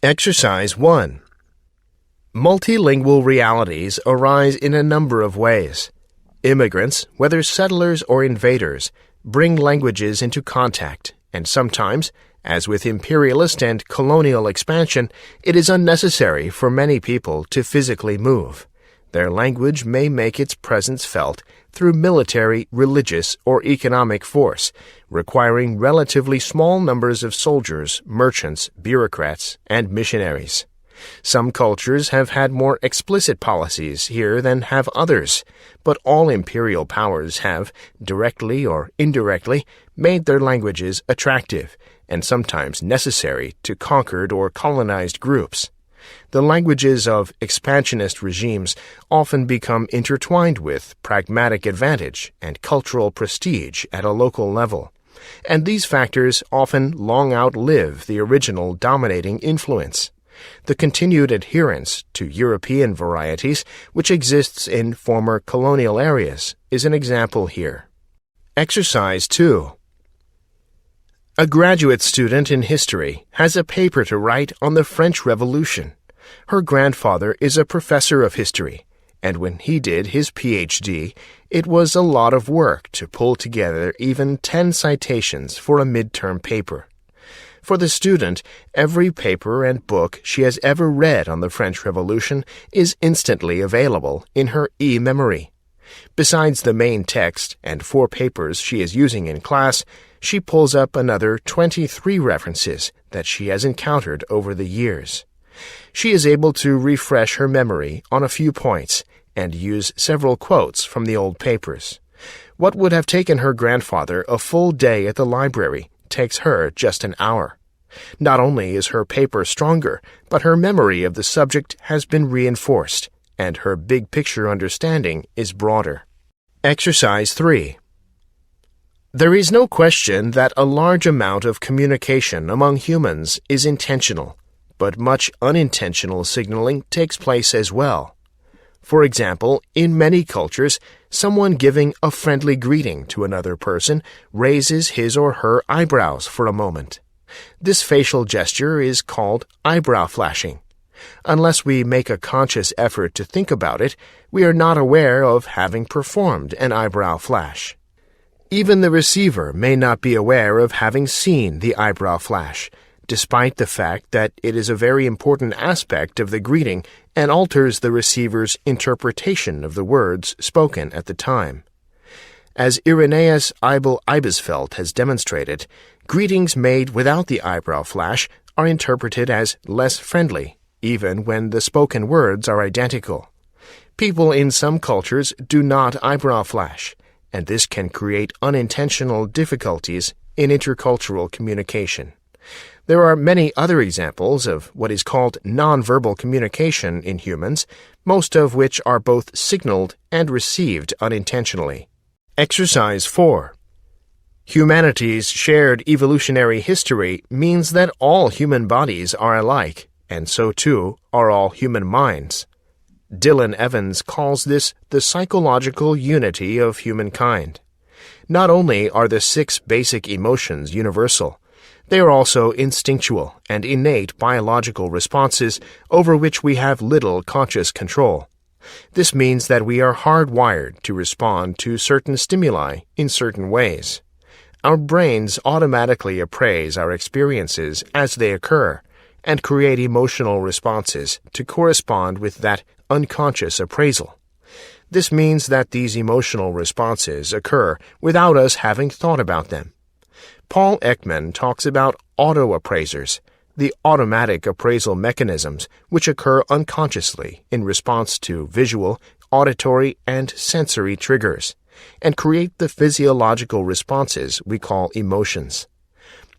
Exercise 1. Multilingual realities arise in a number of ways. Immigrants, whether settlers or invaders, bring languages into contact, and sometimes, as with imperialist and colonial expansion, it is unnecessary for many people to physically move. Their language may make its presence felt through military, religious, or economic force, requiring relatively small numbers of soldiers, merchants, bureaucrats, and missionaries. Some cultures have had more explicit policies here than have others, but all imperial powers have, directly or indirectly, made their languages attractive and sometimes necessary to conquered or colonized groups. The languages of expansionist regimes often become intertwined with pragmatic advantage and cultural prestige at a local level, and these factors often long outlive the original dominating influence. The continued adherence to European varieties, which exists in former colonial areas, is an example here. Exercise 2. A graduate student in history has a paper to write on the French Revolution. Her grandfather is a professor of history, and when he did his PhD, it was a lot of work to pull together even 10 citations for a midterm paper. For the student, every paper and book she has ever read on the French Revolution is instantly available in her e-memory. Besides the main text and 4 papers she is using in class, she pulls up another 23 references that she has encountered over the years. She is able to refresh her memory on a few points and use several quotes from the old papers. What would have taken her grandfather a full day at the library takes her just an hour. Not only is her paper stronger, but her memory of the subject has been reinforced, and her big-picture understanding is broader. Exercise 3. There is no question that a large amount of communication among humans is intentional, but much unintentional signaling takes place as well. For example, in many cultures, someone giving a friendly greeting to another person raises his or her eyebrows for a moment. This facial gesture is called eyebrow flashing. Unless we make a conscious effort to think about it, we are not aware of having performed an eyebrow flash. Even the receiver may not be aware of having seen the eyebrow flash, despite the fact that it is a very important aspect of the greeting and alters the receiver's interpretation of the words spoken at the time. As Irenaeus Abel Ibisfeld has demonstrated, greetings made without the eyebrow flash are interpreted as less friendly, even when the spoken words are identical. People in some cultures do not eyebrow flash, and this can create unintentional difficulties in intercultural communication. There are many other examples of what is called nonverbal communication in humans, most of which are both signaled and received unintentionally. Exercise 4. Humanity's shared evolutionary history means that all human bodies are alike, and so too are all human minds. Dylan Evans calls this the psychological unity of humankind. Not only are the 6 basic emotions universal, they are also instinctual and innate biological responses over which we have little conscious control. This means that we are hardwired to respond to certain stimuli in certain ways. Our brains automatically appraise our experiences as they occur and create emotional responses to correspond with that unconscious appraisal. This means that these emotional responses occur without us having thought about them. Paul Ekman talks about autoappraisers, the automatic appraisal mechanisms which occur unconsciously in response to visual, auditory, and sensory triggers, and create the physiological responses we call emotions.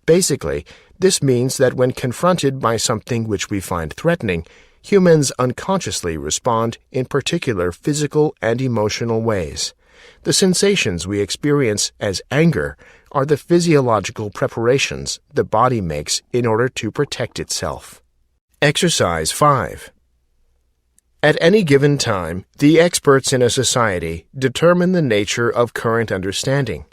Basically, this means that when confronted by something which we find threatening, humans unconsciously respond in particular physical and emotional ways. The sensations we experience as anger are the physiological preparations the body makes in order to protect itself. Exercise 5. At any given time, the experts in a society determine the nature of current understanding.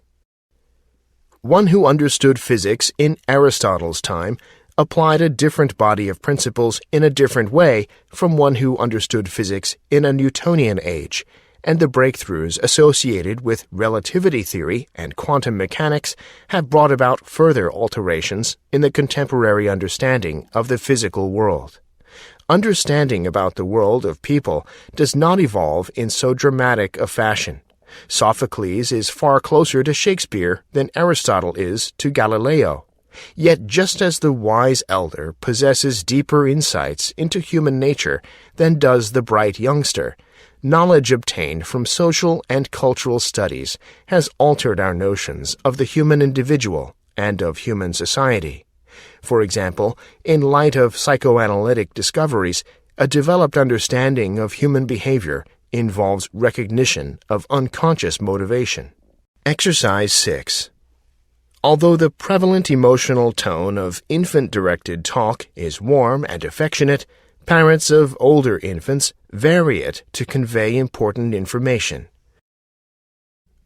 One who understood physics in Aristotle's time applied a different body of principles in a different way from one who understood physics in a Newtonian age, and the breakthroughs associated with relativity theory and quantum mechanics have brought about further alterations in the contemporary understanding of the physical world. Understanding about the world of people does not evolve in so dramatic a fashion. Sophocles is far closer to Shakespeare than Aristotle is to Galileo. Yet just as the wise elder possesses deeper insights into human nature than does the bright youngster, knowledge obtained from social and cultural studies has altered our notions of the human individual and of human society. For example, in light of psychoanalytic discoveries, a developed understanding of human behavior involves recognition of unconscious motivation. Exercise 6. Although the prevalent emotional tone of infant-directed talk is warm and affectionate, parents of older infants vary it to convey important information.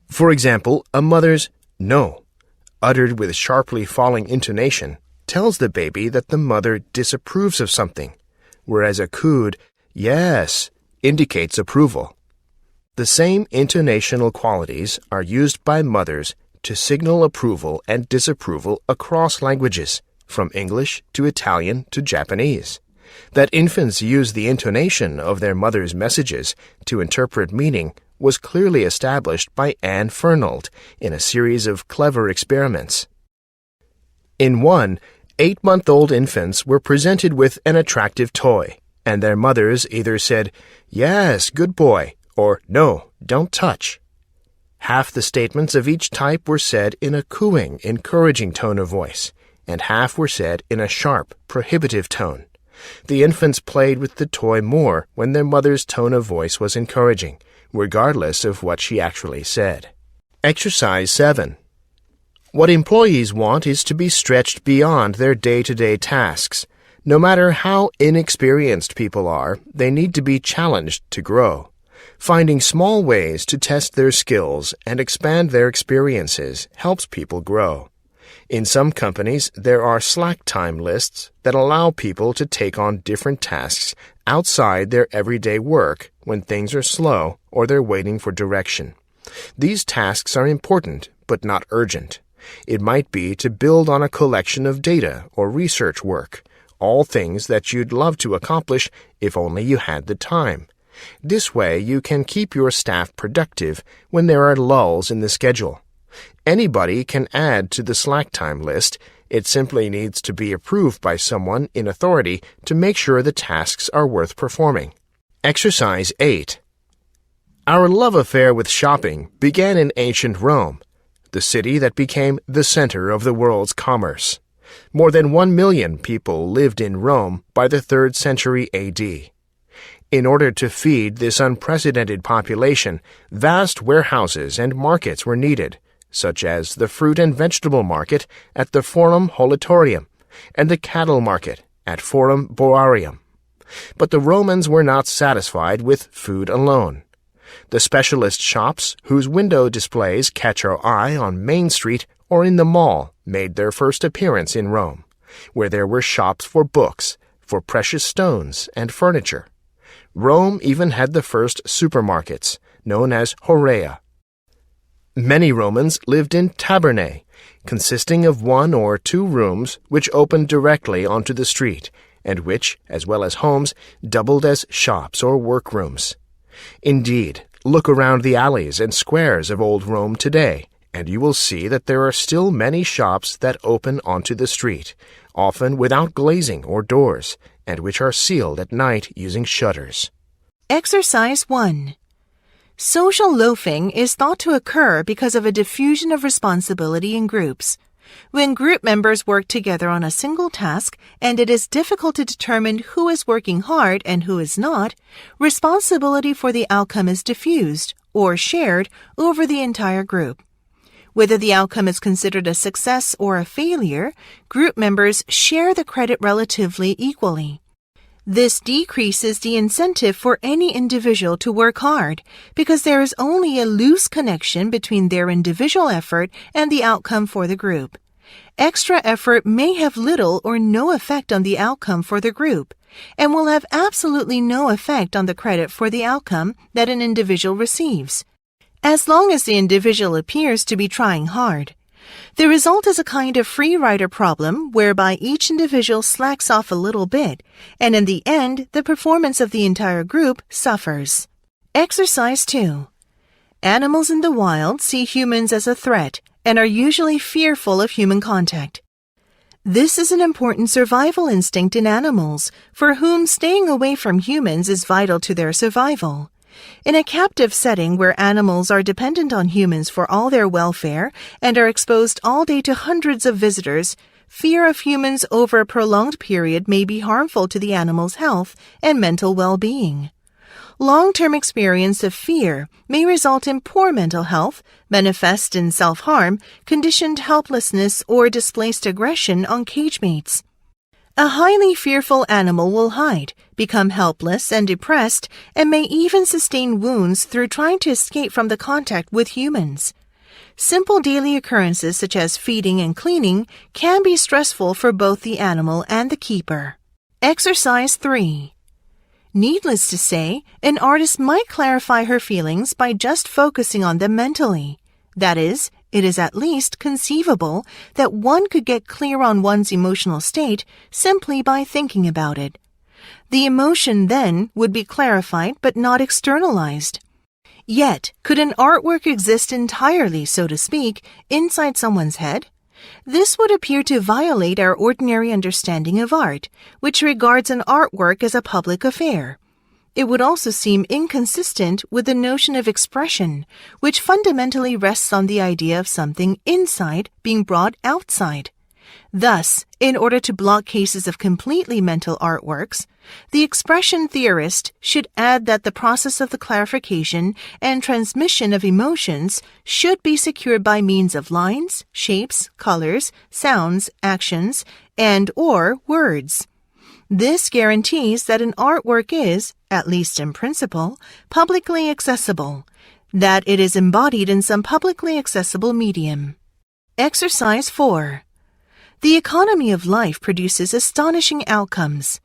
For example, a mother's "no," uttered with sharply falling intonation, tells the baby that the mother disapproves of something, whereas a cooed "yes" indicates approval. The same intonational qualities are used by mothers to signal approval and disapproval across languages, from English to Italian to Japanese. That infants use the intonation of their mother's messages to interpret meaning was clearly established by Anne Fernald in a series of clever experiments. In one, 8-month-old infants were presented with an attractive toy, and their mothers either said, "Yes, good boy," or "No, don't touch." Half the statements of each type were said in a cooing, encouraging tone of voice, and half were said in a sharp, prohibitive tone. The infants played with the toy more when their mother's tone of voice was encouraging, regardless of what she actually said. Exercise 7. What employees want is to be stretched beyond their day-to-day tasks. No matter how inexperienced people are, they need to be challenged to grow. Finding small ways to test their skills and expand their experiences helps people grow. In some companies, there are slack time lists that allow people to take on different tasks outside their everyday work when things are slow or they're waiting for direction. These tasks are important, but not urgent. It might be to build on a collection of data or research work, all things that you'd love to accomplish if only you had the time. This way, you can keep your staff productive when there are lulls in the schedule. Anybody can add to the slack time list. It simply needs to be approved by someone in authority to make sure the tasks are worth performing. Exercise 8. Our love affair with shopping began in ancient Rome, the city that became the center of the world's commerce. More than 1 million people lived in Rome by the 3rd century AD. In order to feed this unprecedented population, vast warehouses and markets were needed, such as the fruit and vegetable market at the Forum Holitorium and the cattle market at Forum Boarium. But the Romans were not satisfied with food alone. The specialist shops whose window displays catch our eye on Main Street or in the mall made their first appearance in Rome, where there were shops for books, for precious stones and furniture. Rome even had the first supermarkets, known as Horea. Many Romans lived in tabernae, consisting of 1 or 2 rooms which opened directly onto the street, and which, as well as homes, doubled as shops or workrooms. Indeed, look around the alleys and squares of old Rome today, and you will see that there are still many shops that open onto the street, often without glazing or doors, and which are sealed at night using shutters. Exercise 1. Social loafing is thought to occur because of a diffusion of responsibility in groups. When group members work together on a single task and it is difficult to determine who is working hard and who is not, responsibility for the outcome is diffused or shared over the entire group. Whether the outcome is considered a success or a failure, group members share the credit relatively equally. This decreases the incentive for any individual to work hard because there is only a loose connection between their individual effort and the outcome for the group. Extra effort may have little or no effect on the outcome for the group, and will have absolutely no effect on the credit for the outcome that an individual receives, as long as the individual appears to be trying hard. The result is a kind of free rider problem whereby each individual slacks off a little bit, and in the end, the performance of the entire group suffers. Exercise 2. Animals in the wild see humans as a threat and are usually fearful of human contact. This is an important survival instinct in animals, for whom staying away from humans is vital to their survival. In a captive setting where animals are dependent on humans for all their welfare and are exposed all day to hundreds of visitors, fear of humans over a prolonged period may be harmful to the animal's health and mental well-being. Long-term experience of fear may result in poor mental health, manifest in self-harm, conditioned helplessness, or displaced aggression on cage mates. A highly fearful animal will hide, become helpless and depressed, and may even sustain wounds through trying to escape from the contact with humans. Simple daily occurrences such as feeding and cleaning can be stressful for both the animal and the keeper. Exercise 3. Needless to say, an artist might clarify her feelings by just focusing on them mentally. That is, it is at least conceivable that one could get clear on one's emotional state simply by thinking about it. The emotion then would be clarified but not externalized. Yet, could an artwork exist entirely, so to speak, inside someone's head? This would appear to violate our ordinary understanding of art, which regards an artwork as a public affair. It would also seem inconsistent with the notion of expression, which fundamentally rests on the idea of something inside being brought outside. Thus, in order to block cases of completely mental artworks, the expression theorist should add that the process of the clarification and transmission of emotions should be secured by means of lines, shapes, colors, sounds, actions, and/or words. This guarantees that an artwork is, at least in principle, publicly accessible, that it is embodied in some publicly accessible medium. Exercise 4. The economy of life produces astonishing outcomes.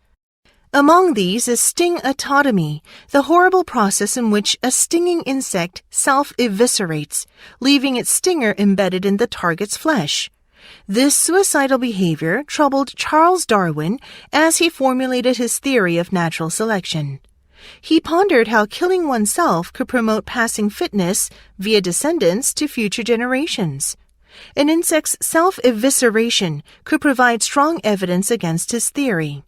Among these is sting-atotomy, the horrible process in which a stinging insect self-eviscerates, leaving its stinger embedded in the target's flesh. This suicidal behavior troubled Charles Darwin as he formulated his theory of natural selection. He pondered how killing oneself could promote passing fitness via descendants to future generations. An insect's self-evisceration could provide strong evidence against his theory.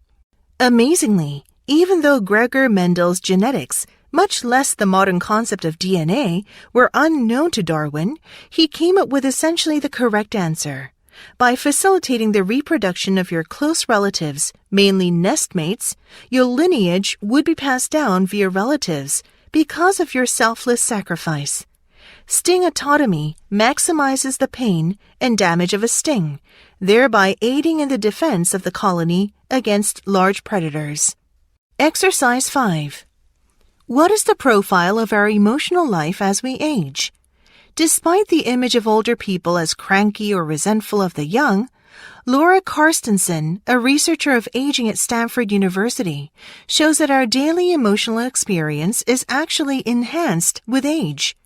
Amazingly, even though Gregor Mendel's genetics, much less the modern concept of DNA, were unknown to Darwin, he came up with essentially the correct answer. By facilitating the reproduction of your close relatives, mainly nestmates, your lineage would be passed down via relatives because of your selfless sacrifice. Sting-atotomy maximizes the pain and damage of a sting, thereby aiding in the defense of the colony against large predators. Exercise 5. What is the profile of our emotional life as we age? Despite the image of older people as cranky or resentful of the young, Laura Carstensen, a researcher of aging at Stanford University, shows that our daily emotional experience is actually enhanced with age.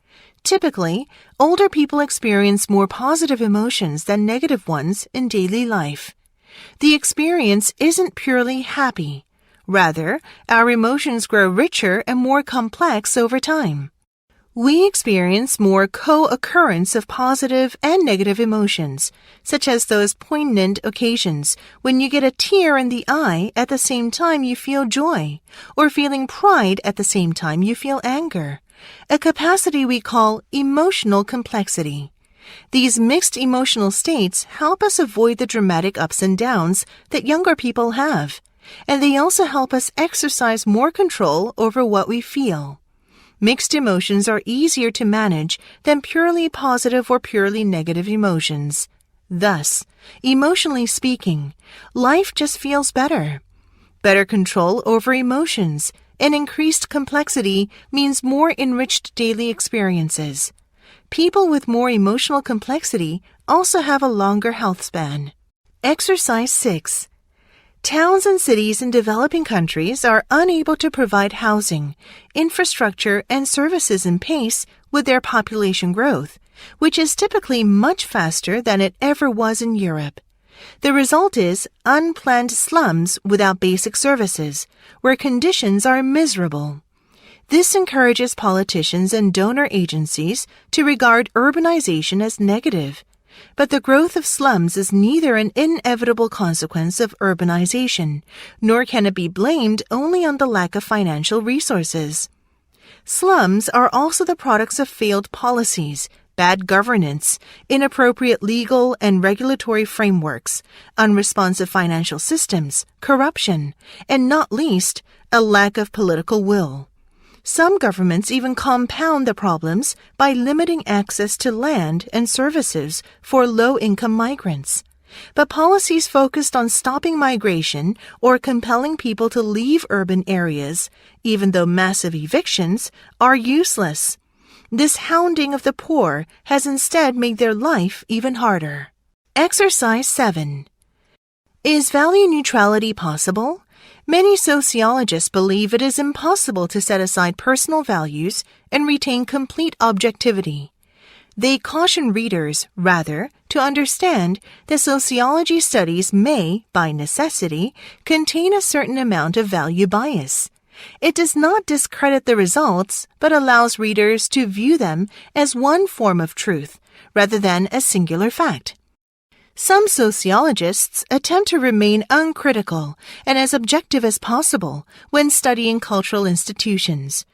Typically, older people experience more positive emotions than negative ones in daily life. The experience isn't purely happy. Rather, our emotions grow richer and more complex over time. We experience more co-occurrence of positive and negative emotions, such as those poignant occasions when you get a tear in the eye at the same time you feel joy, or feeling pride at the same time you feel anger, a capacity we call emotional complexity. These mixed emotional states help us avoid the dramatic ups and downs that younger people have, and they also help us exercise more control over what we feel. Mixed emotions are easier to manage than purely positive or purely negative emotions. Thus, emotionally speaking, life just feels better. Better control over emotions and increased complexity means more enriched daily experiences. People with more emotional complexity also have a longer health span. Exercise 6. Towns and cities in developing countries are unable to provide housing, infrastructure, and services in pace with their population growth, which is typically much faster than it ever was in Europe. The result is unplanned slums without basic services, where conditions are miserable. This encourages politicians and donor agencies to regard urbanization as negative. But the growth of slums is neither an inevitable consequence of urbanization, nor can it be blamed only on the lack of financial resources. Slums are also the products of failed policies, bad governance, inappropriate legal and regulatory frameworks, unresponsive financial systems, corruption, and not least, a lack of political will. Some governments even compound the problems by limiting access to land and services for low-income migrants. But policies focused on stopping migration or compelling people to leave urban areas, even though massive evictions, are useless. This hounding of the poor has instead made their life even harder. Exercise 7. Is value neutrality possible? Many sociologists believe it is impossible to set aside personal values and retain complete objectivity. They caution readers, rather, to understand that sociology studies may, by necessity, contain a certain amount of value bias. It does not discredit the results, but allows readers to view them as one form of truth, rather than a singular fact. Some sociologists attempt to remain uncritical and as objective as possible when studying cultural institutions.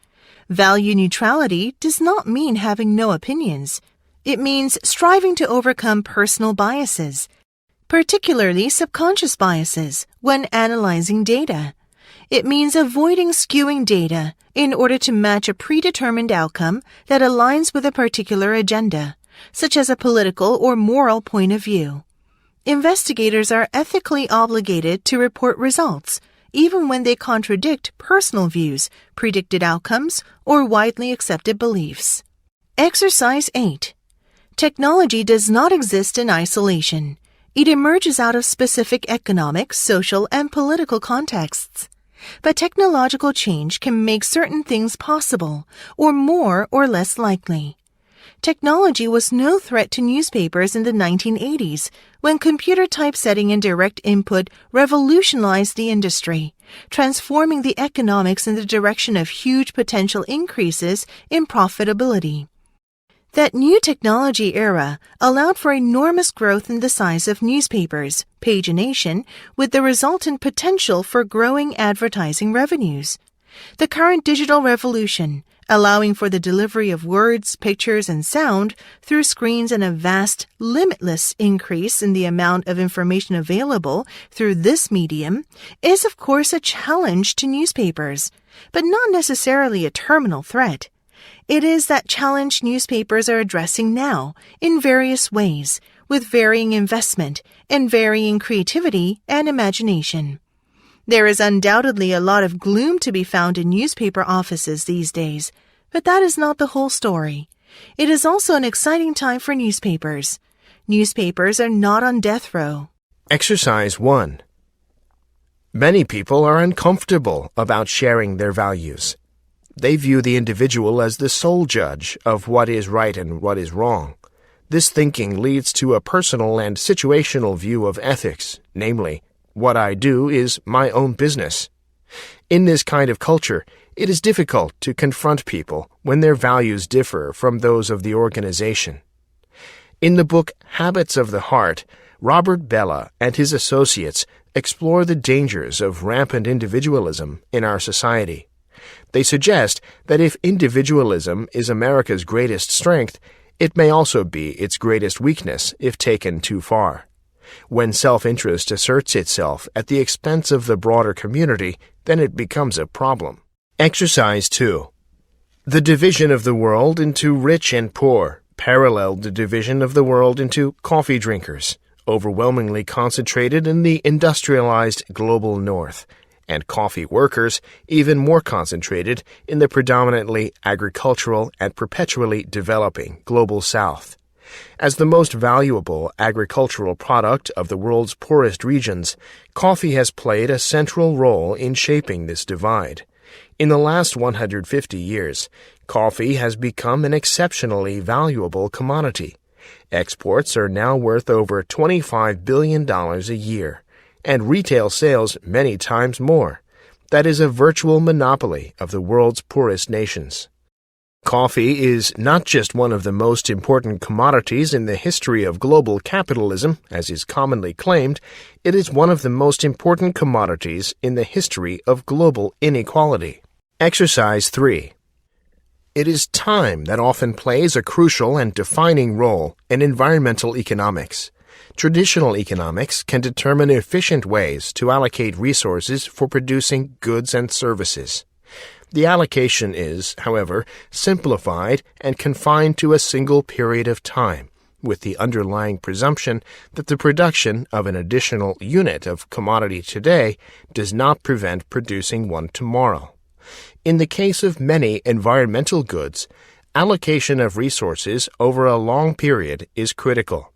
Value neutrality does not mean having no opinions. It means striving to overcome personal biases, particularly subconscious biases, when analyzing data. It means avoiding skewing data in order to match a predetermined outcome that aligns with a particular agenda, such as a political or moral point of view. Investigators are ethically obligated to report results, even when they contradict personal views, predicted outcomes, or widely accepted beliefs. Exercise 8. Technology does not exist in isolation. It emerges out of specific economic, social, and political contexts. But technological change can make certain things possible, or more or less likely. Technology was no threat to newspapers in the 1980s, when computer typesetting and direct input revolutionized the industry, transforming the economics in the direction of huge potential increases in profitability. That new technology era allowed for enormous growth in the size of newspapers, pagination, with the resultant potential for growing advertising revenues. The current digital revolution, allowing for the delivery of words, pictures, and sound through screens and a vast, limitless increase in the amount of information available through this medium, is of course a challenge to newspapers, but not necessarily a terminal threat. It is that challenge newspapers are addressing now in various ways, with varying investment and varying creativity and imagination. There is undoubtedly a lot of gloom to be found in newspaper offices these days, but that is not the whole story. It is also an exciting time for newspapers. Newspapers are not on death row. Exercise 1. Many people are uncomfortable about sharing their values. They view the individual as the sole judge of what is right and what is wrong. This thinking leads to a personal and situational view of ethics, namely, what I do is my own business. In this kind of culture, it is difficult to confront people when their values differ from those of the organization. In the book Habits of the Heart, Robert Bellah and his associates explore the dangers of rampant individualism in our society. They suggest that if individualism is America's greatest strength, it may also be its greatest weakness if taken too far. When self-interest asserts itself at the expense of the broader community, then it becomes a problem. Exercise 2. The division of the world into rich and poor paralleled the division of the world into coffee drinkers, overwhelmingly concentrated in the industrialized global north, and coffee workers even more concentrated in the predominantly agricultural and perpetually developing Global South. As the most valuable agricultural product of the world's poorest regions, coffee has played a central role in shaping this divide. In the last 150 years, coffee has become an exceptionally valuable commodity. Exports are now worth over $25 billion a year, and retail sales many times more. That is a virtual monopoly of the world's poorest nations. Coffee is not just one of the most important commodities in the history of global capitalism, as is commonly claimed, it is one of the most important commodities in the history of global inequality. Exercise 3. It is time that often plays a crucial and defining role in environmental economics. Traditional economics can determine efficient ways to allocate resources for producing goods and services. The allocation is, however, simplified and confined to a single period of time, with the underlying presumption that the production of an additional unit of commodity today does not prevent producing one tomorrow. In the case of many environmental goods, allocation of resources over a long period is critical.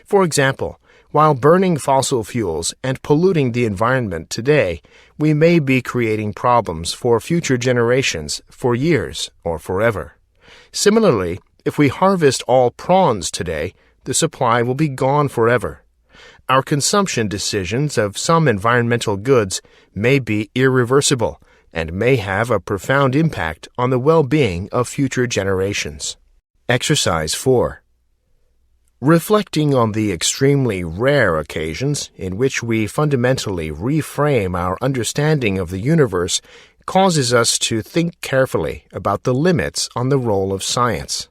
For example, while burning fossil fuels and polluting the environment today, we may be creating problems for future generations for years or forever. Similarly, if we harvest all prawns today, the supply will be gone forever. Our consumption decisions of some environmental goods may be irreversible and may have a profound impact on the well-being of future generations. Exercise 4. Reflecting on the extremely rare occasions in which we fundamentally reframe our understanding of the universe causes us to think carefully about the limits on the role of science.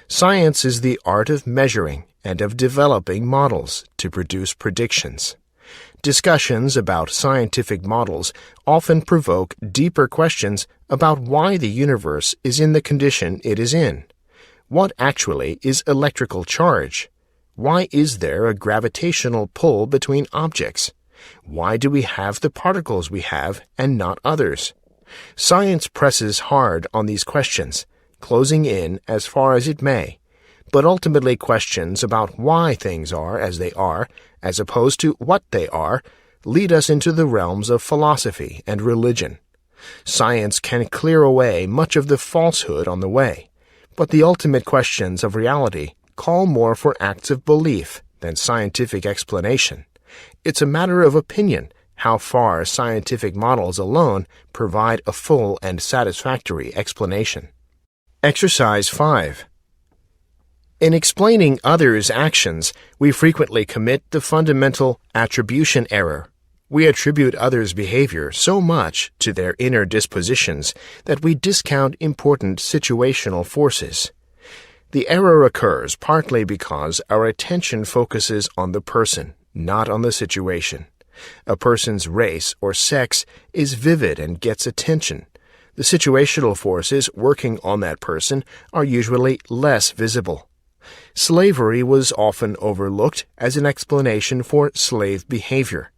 Science is the art of measuring and of developing models to produce predictions. Discussions about scientific models often provoke deeper questions about why the universe is in the condition it is in. What actually is electrical charge? Why is there a gravitational pull between objects? Why do we have the particles we have and not others? Science presses hard on these questions, closing in as far as it may, but ultimately questions about why things are as they are, as opposed to what they are, lead us into the realms of philosophy and religion. Science can clear away much of the falsehood on the way, but the ultimate questions of reality call more for acts of belief than scientific explanation. It's a matter of opinion how far scientific models alone provide a full and satisfactory explanation. Exercise 5. In explaining others' actions, we frequently commit the fundamental attribution error. We attribute others' behavior so much to their inner dispositions that we discount important situational forces. The error occurs partly because our attention focuses on the person, not on the situation. A person's race or sex is vivid and gets attention. The situational forces working on that person are usually less visible. Slavery was often overlooked as an explanation for slave behavior.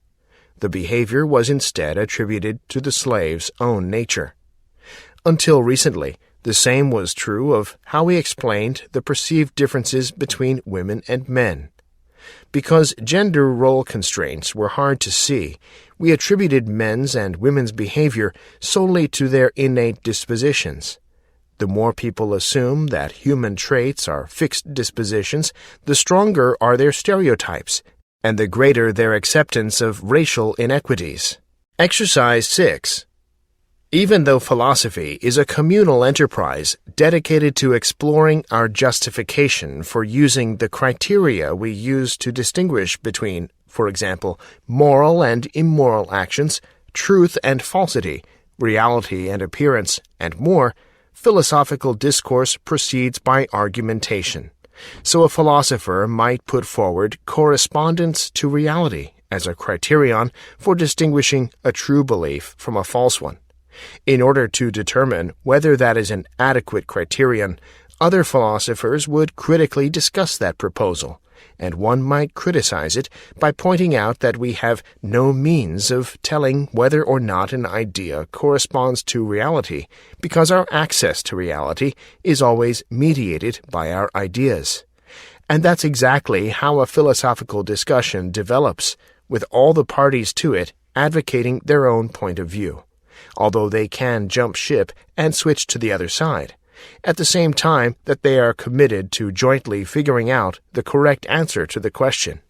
The behavior was instead attributed to the slave's own nature. Until recently, the same was true of how we explained the perceived differences between women and men. Because gender role constraints were hard to see, we attributed men's and women's behavior solely to their innate dispositions. The more people assume that human traits are fixed dispositions, the stronger are their stereotypes, and the greater their acceptance of racial inequities. Exercise 6. Even though philosophy is a communal enterprise dedicated to exploring our justification for using the criteria we use to distinguish between, for example, moral and immoral actions, truth and falsity, reality and appearance, and more, philosophical discourse proceeds by argumentation. So a philosopher might put forward correspondence to reality as a criterion for distinguishing a true belief from a false one. In order to determine whether that is an adequate criterion, other philosophers would critically discuss that proposal, and one might criticize it by pointing out that we have no means of telling whether or not an idea corresponds to reality because our access to reality is always mediated by our ideas. And that's exactly how a philosophical discussion develops, with all the parties to it advocating their own point of view, although they can jump ship and switch to the other side, at the same time that they are committed to jointly figuring out the correct answer to the question.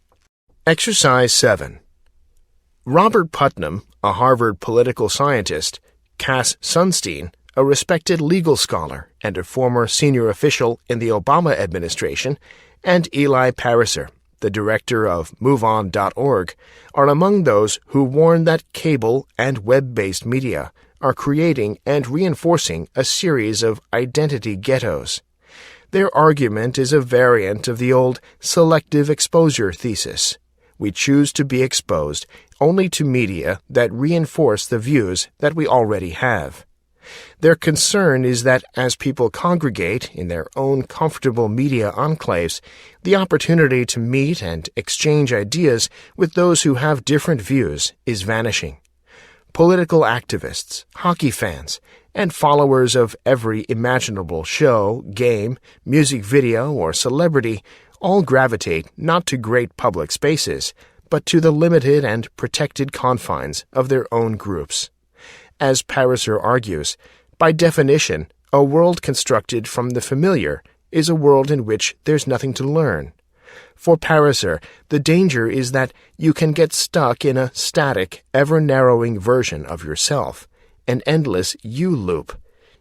Exercise 7. Robert Putnam, a Harvard political scientist, Cass Sunstein, a respected legal scholar and a former senior official in the Obama administration, and Eli Pariser, the director of MoveOn.org, are among those who warn that cable and web-based media are creating and reinforcing a series of identity ghettos. Their argument is a variant of the old selective exposure thesis. We choose to be exposed only to media that reinforce the views that we already have. Their concern is that as people congregate in their own comfortable media enclaves, the opportunity to meet and exchange ideas with those who have different views is vanishing. Political activists, hockey fans, and followers of every imaginable show, game, music video, or celebrity all gravitate not to great public spaces, but to the limited and protected confines of their own groups. As Pariser argues, by definition, a world constructed from the familiar is a world in which there's nothing to learn. For Pariser, the danger is that you can get stuck in a static, ever-narrowing version of yourself, an endless you loop.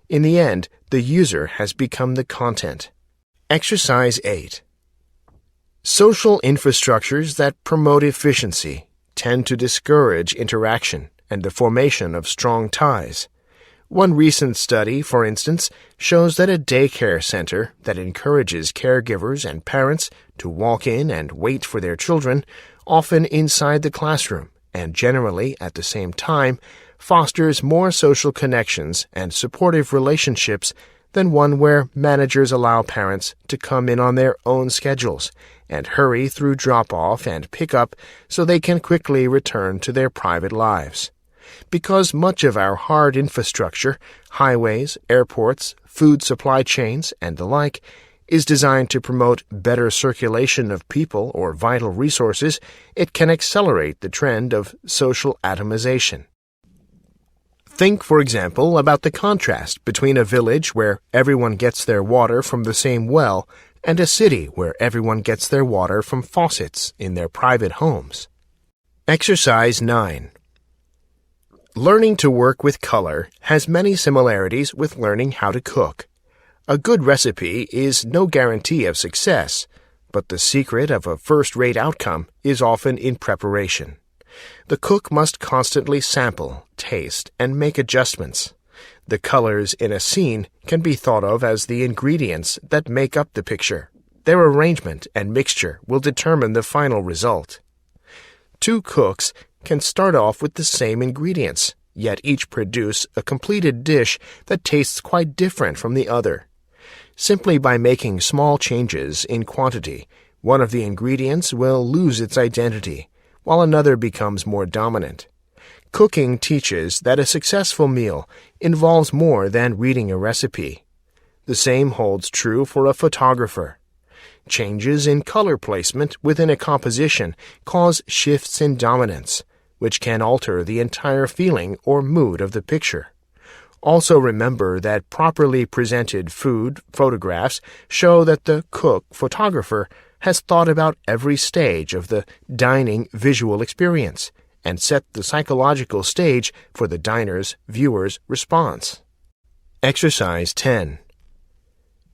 In the end, the user has become the content. Exercise 8. Social infrastructures that promote efficiency tend to discourage interaction and the formation of strong ties. One recent study, for instance, shows that a daycare center that encourages caregivers and parents to walk in and wait for their children, often inside the classroom and generally at the same time, fosters more social connections and supportive relationships than one where managers allow parents to come in on their own schedules and hurry through drop-off and pick-up so they can quickly return to their private lives. Because much of our hard infrastructure, highways, airports, food supply chains, and the like, is designed to promote better circulation of people or vital resources, it can accelerate the trend of social atomization. Think, for example, about the contrast between a village where everyone gets their water from the same well and a city where everyone gets their water from faucets in their private homes. Exercise 9. Learning to work with color has many similarities with learning how to cook. A good recipe is no guarantee of success, but the secret of a first-rate outcome is often in preparation. The cook must constantly sample, taste, and make adjustments. The colors in a scene can be thought of as the ingredients that make up the picture. Their arrangement and mixture will determine the final result. Two cooks can start off with the same ingredients, yet each produce a completed dish that tastes quite different from the other. Simply by making small changes in quantity, one of the ingredients will lose its identity, while another becomes more dominant. Cooking teaches that a successful meal involves more than reading a recipe. The same holds true for a photographer. Changes in color placement within a composition cause shifts in dominance, which can alter the entire feeling or mood of the picture. Also remember that properly presented food photographs show that the cook-photographer has thought about every stage of the dining visual experience and set the psychological stage for the diner's viewer's response. Exercise 10.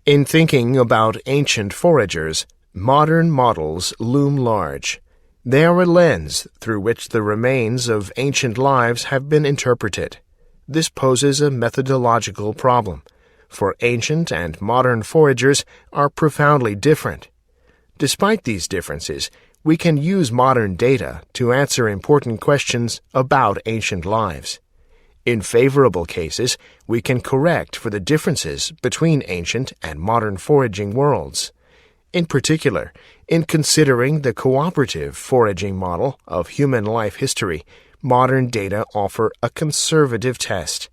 In thinking about ancient foragers, modern models loom large. They are a lens through which the remains of ancient lives have been interpreted. This poses a methodological problem, for ancient and modern foragers are profoundly different. Despite these differences, we can use modern data to answer important questions about ancient lives. In favorable cases, we can correct for the differences between ancient and modern foraging worlds. In particular, in considering the cooperative foraging model of human life history, modern data offer a conservative test.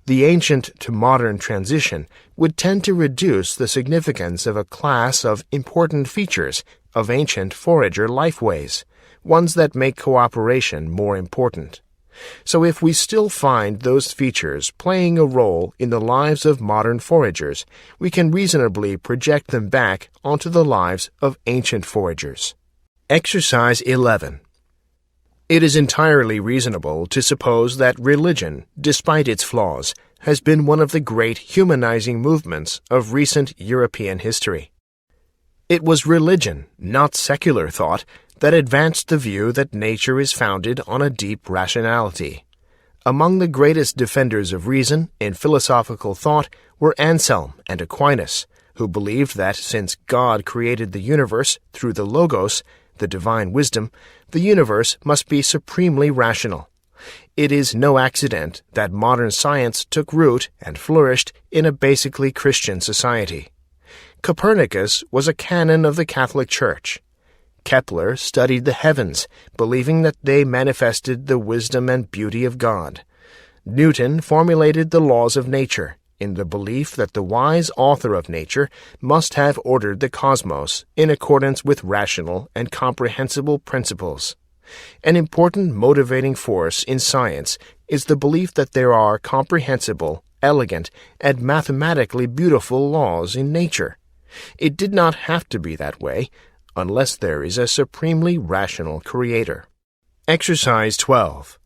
The ancient to modern transition would tend to reduce the significance of a class of important features of ancient forager lifeways, ones that make cooperation more important. So if we still find those features playing a role in the lives of modern foragers, we can reasonably project them back onto the lives of ancient foragers. Exercise 11. It is entirely reasonable to suppose that religion, despite its flaws, has been one of the great humanizing movements of recent European history. It was religion, not secular thought, that advanced the view that nature is founded on a deep rationality. Among the greatest defenders of reason in philosophical thought were Anselm and Aquinas, who believed that since God created the universe through the Logos, the divine wisdom, the universe must be supremely rational. It is no accident that modern science took root and flourished in a basically Christian society. Copernicus was a canon of the Catholic Church. Kepler studied the heavens, believing that they manifested the wisdom and beauty of God. Newton formulated the laws of nature, in the belief that the wise author of nature must have ordered the cosmos in accordance with rational and comprehensible principles. An important motivating force in science is the belief that there are comprehensible, elegant, and mathematically beautiful laws in nature. It did not have to be that way, unless there is a supremely rational creator. Exercise 12.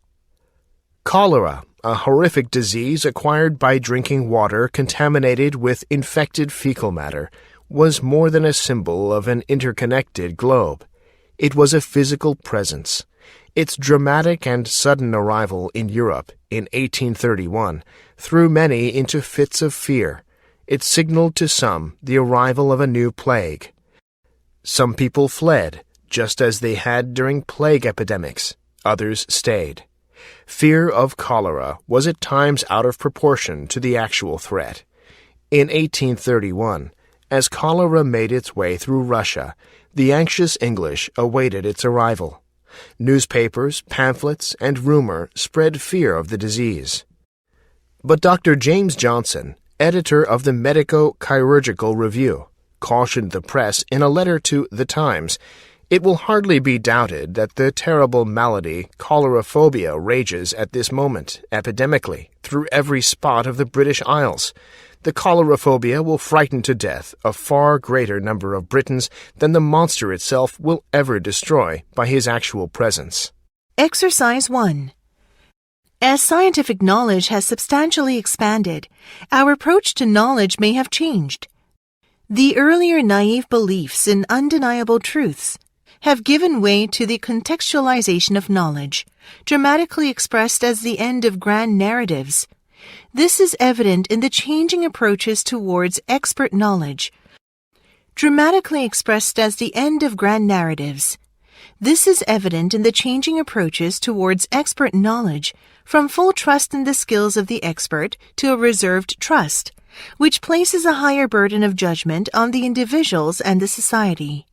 Cholera, a horrific disease acquired by drinking water contaminated with infected fecal matter, was more than a symbol of an interconnected globe. It was a physical presence. Its dramatic and sudden arrival in Europe in 1831 threw many into fits of fear. It signaled to some the arrival of a new plague. Some people fled, just as they had during plague epidemics. Others stayed. Fear of cholera was at times out of proportion to the actual threat. In 1831, as cholera made its way through Russia, the anxious English awaited its arrival. Newspapers, pamphlets, and rumor spread fear of the disease. But Dr. James Johnson, editor of the Medico-Chirurgical Review, cautioned the press in a letter to The Times, "It will hardly be doubted that the terrible malady choleraphobia rages at this moment, epidemically, through every spot of the British Isles. The choleraphobia will frighten to death a far greater number of Britons than the monster itself will ever destroy by his actual presence." Exercise 1. As scientific knowledge has substantially expanded, our approach to knowledge may have changed. The earlier naive beliefs in undeniable truths have given way to the contextualization of knowledge, dramatically expressed as the end of grand narratives. This is evident in the changing approaches towards expert knowledge, dramatically expressed as the end of grand narratives. This is evident in the changing approaches towards expert knowledge, from full trust in the skills of the expert to a reserved trust, which places a higher burden of judgment on the individuals and the society.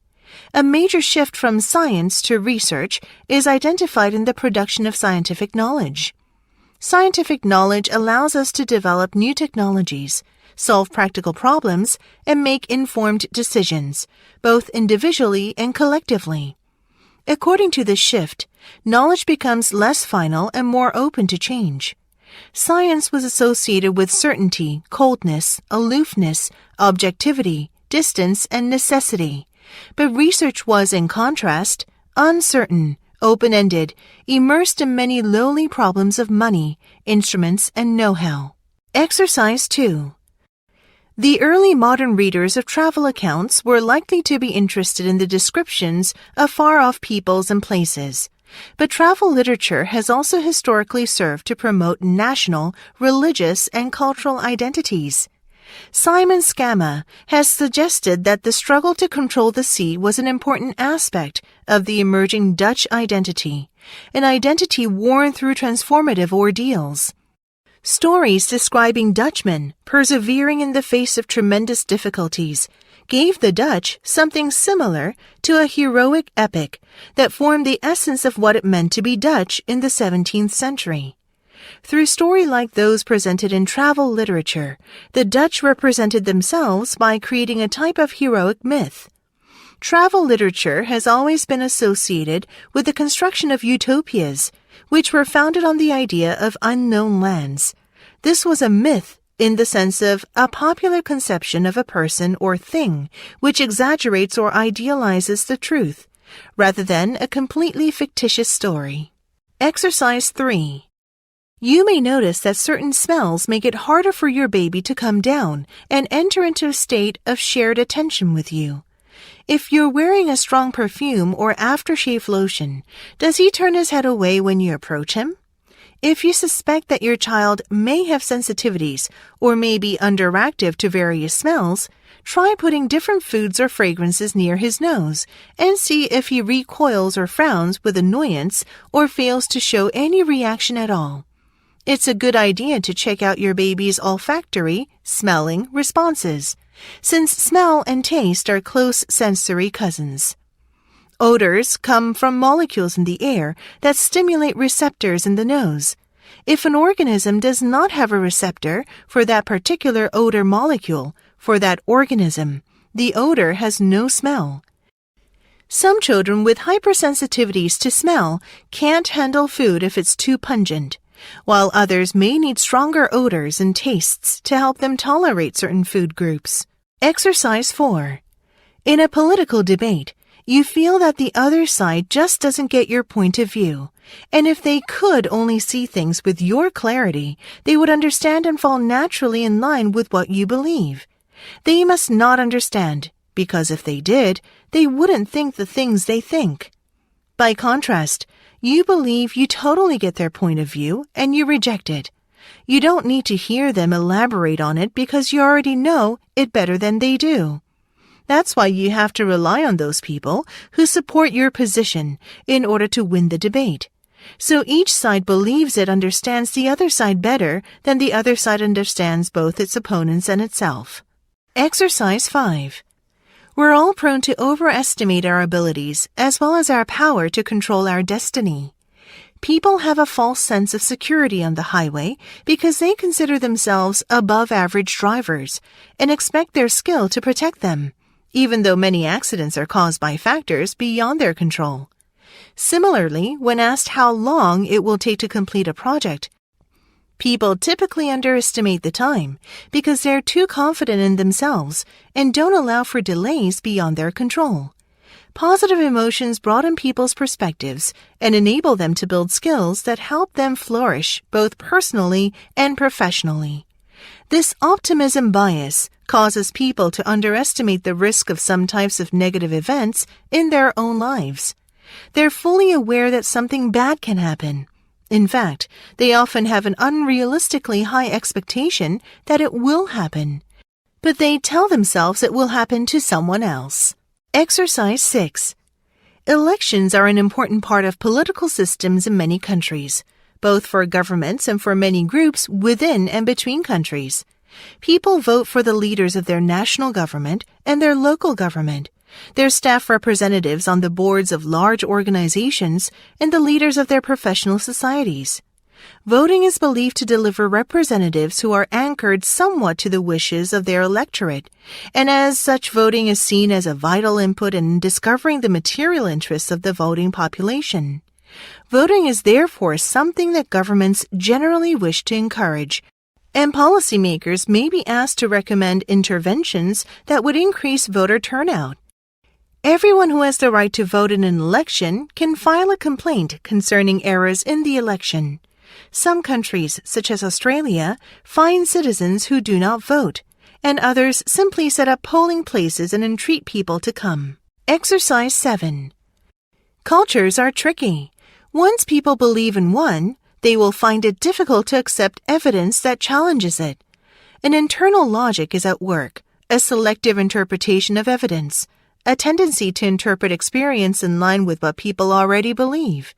A major shift from science to research is identified in the production of scientific knowledge. Scientific knowledge allows us to develop new technologies, solve practical problems, and make informed decisions, both individually and collectively. According to this shift, knowledge becomes less final and more open to change. Science was associated with certainty, coldness, aloofness, objectivity, distance, and necessity. But research was, in contrast, uncertain, open-ended, immersed in many lowly problems of money, instruments, and know-how. Exercise 2. The early modern readers of travel accounts were likely to be interested in the descriptions of far-off peoples and places. But travel literature has also historically served to promote national, religious, and cultural identities. Simon Schama has suggested that the struggle to control the sea was an important aspect of the emerging Dutch identity, an identity worn through transformative ordeals. Stories describing Dutchmen persevering in the face of tremendous difficulties, gave the Dutch something similar to a heroic epic that formed the essence of what it meant to be Dutch in the 17th century. Through stories like those presented in travel literature, the Dutch represented themselves by creating a type of heroic myth. Travel literature has always been associated with the construction of utopias, which were founded on the idea of unknown lands. This was a myth in the sense of a popular conception of a person or thing which exaggerates or idealizes the truth, rather than a completely fictitious story. Exercise 3. You may notice that certain smells make it harder for your baby to come down and enter into a state of shared attention with you. If you're wearing a strong perfume or aftershave lotion, does he turn his head away when you approach him? If you suspect that your child may have sensitivities or may be underactive to various smells, try putting different foods or fragrances near his nose and see if he recoils or frowns with annoyance or fails to show any reaction at all. It's a good idea to check out your baby's olfactory, smelling responses, since smell and taste are close sensory cousins. Odors come from molecules in the air that stimulate receptors in the nose. If an organism does not have a receptor for that particular odor molecule, for that organism, the odor has no smell. Some children with hypersensitivities to smell can't handle food if it's too pungent, while others may need stronger odors and tastes to help them tolerate certain food groups. Exercise 4. In a political debate, you feel that the other side just doesn't get your point of view, and if they could only see things with your clarity, they would understand and fall naturally in line with what you believe. They must not understand, because if they did, they wouldn't think the things they think. By contrast, you believe you totally get their point of view and you reject it. You don't need to hear them elaborate on it because you already know it better than they do. That's why you have to rely on those people who support your position in order to win the debate. So each side believes it understands the other side better than the other side understands both its opponents and itself. Exercise 5. We're all prone to overestimate our abilities as well as our power to control our destiny. People have a false sense of security on the highway because they consider themselves above-average drivers and expect their skill to protect them, even though many accidents are caused by factors beyond their control. Similarly, when asked how long it will take to complete a project, people typically underestimate the time because they're too confident in themselves and don't allow for delays beyond their control. Positive emotions broaden people's perspectives and enable them to build skills that help them flourish both personally and professionally. This optimism bias causes people to underestimate the risk of some types of negative events in their own lives. They're fully aware that something bad can happen. In fact, they often have an unrealistically high expectation that it will happen, but they tell themselves it will happen to someone else. Exercise 6. Elections are an important part of political systems in many countries, both for governments and for many groups within and between countries. People vote for the leaders of their national government and their local government, their staff representatives on the boards of large organizations, and the leaders of their professional societies. Voting is believed to deliver representatives who are anchored somewhat to the wishes of their electorate, and as such voting is seen as a vital input in discovering the material interests of the voting population. Voting is therefore something that governments generally wish to encourage, and policymakers may be asked to recommend interventions that would increase voter turnout. Everyone who has the right to vote in an election can file a complaint concerning errors in the election. Some countries, such as Australia, fine citizens who do not vote, and others simply set up polling places and entreat people to come. Exercise 7. Cultures are tricky. Once people believe in one, they will find it difficult to accept evidence that challenges it. An internal logic is at work, a selective interpretation of evidence, a tendency to interpret experience in line with what people already believe.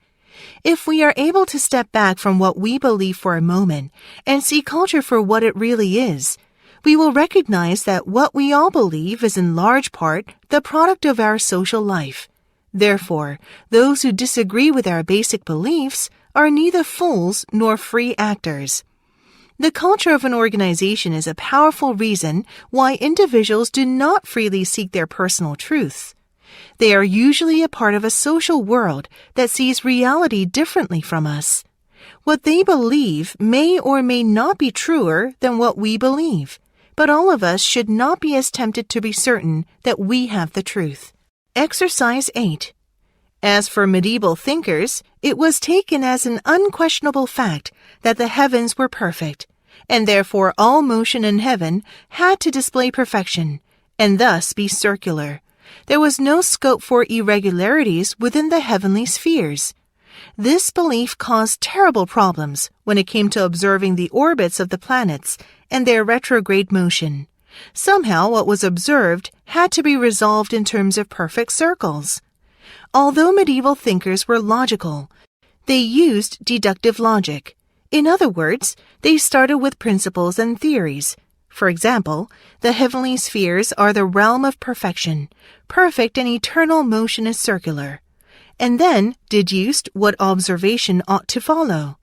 If we are able to step back from what we believe for a moment and see culture for what it really is, we will recognize that what we all believe is in large part the product of our social life. Therefore, those who disagree with our basic beliefs are neither fools nor free actors. The culture of an organization is a powerful reason why individuals do not freely seek their personal truths. They are usually a part of a social world that sees reality differently from us. What they believe may or may not be truer than what we believe, but all of us should not be as tempted to be certain that we have the truth. Exercise 8. As for medieval thinkers, it was taken as an unquestionable fact that the heavens were perfect, and therefore all motion in heaven had to display perfection, and thus be circular. There was no scope for irregularities within the heavenly spheres. This belief caused terrible problems when it came to observing the orbits of the planets and their retrograde motion. Somehow what was observed had to be resolved in terms of perfect circles. Although medieval thinkers were logical, they used deductive logic. In other words, they started with principles and theories. For example, the heavenly spheres are the realm of perfection. Perfect and eternal motion is circular. And then deduced what observation ought to follow.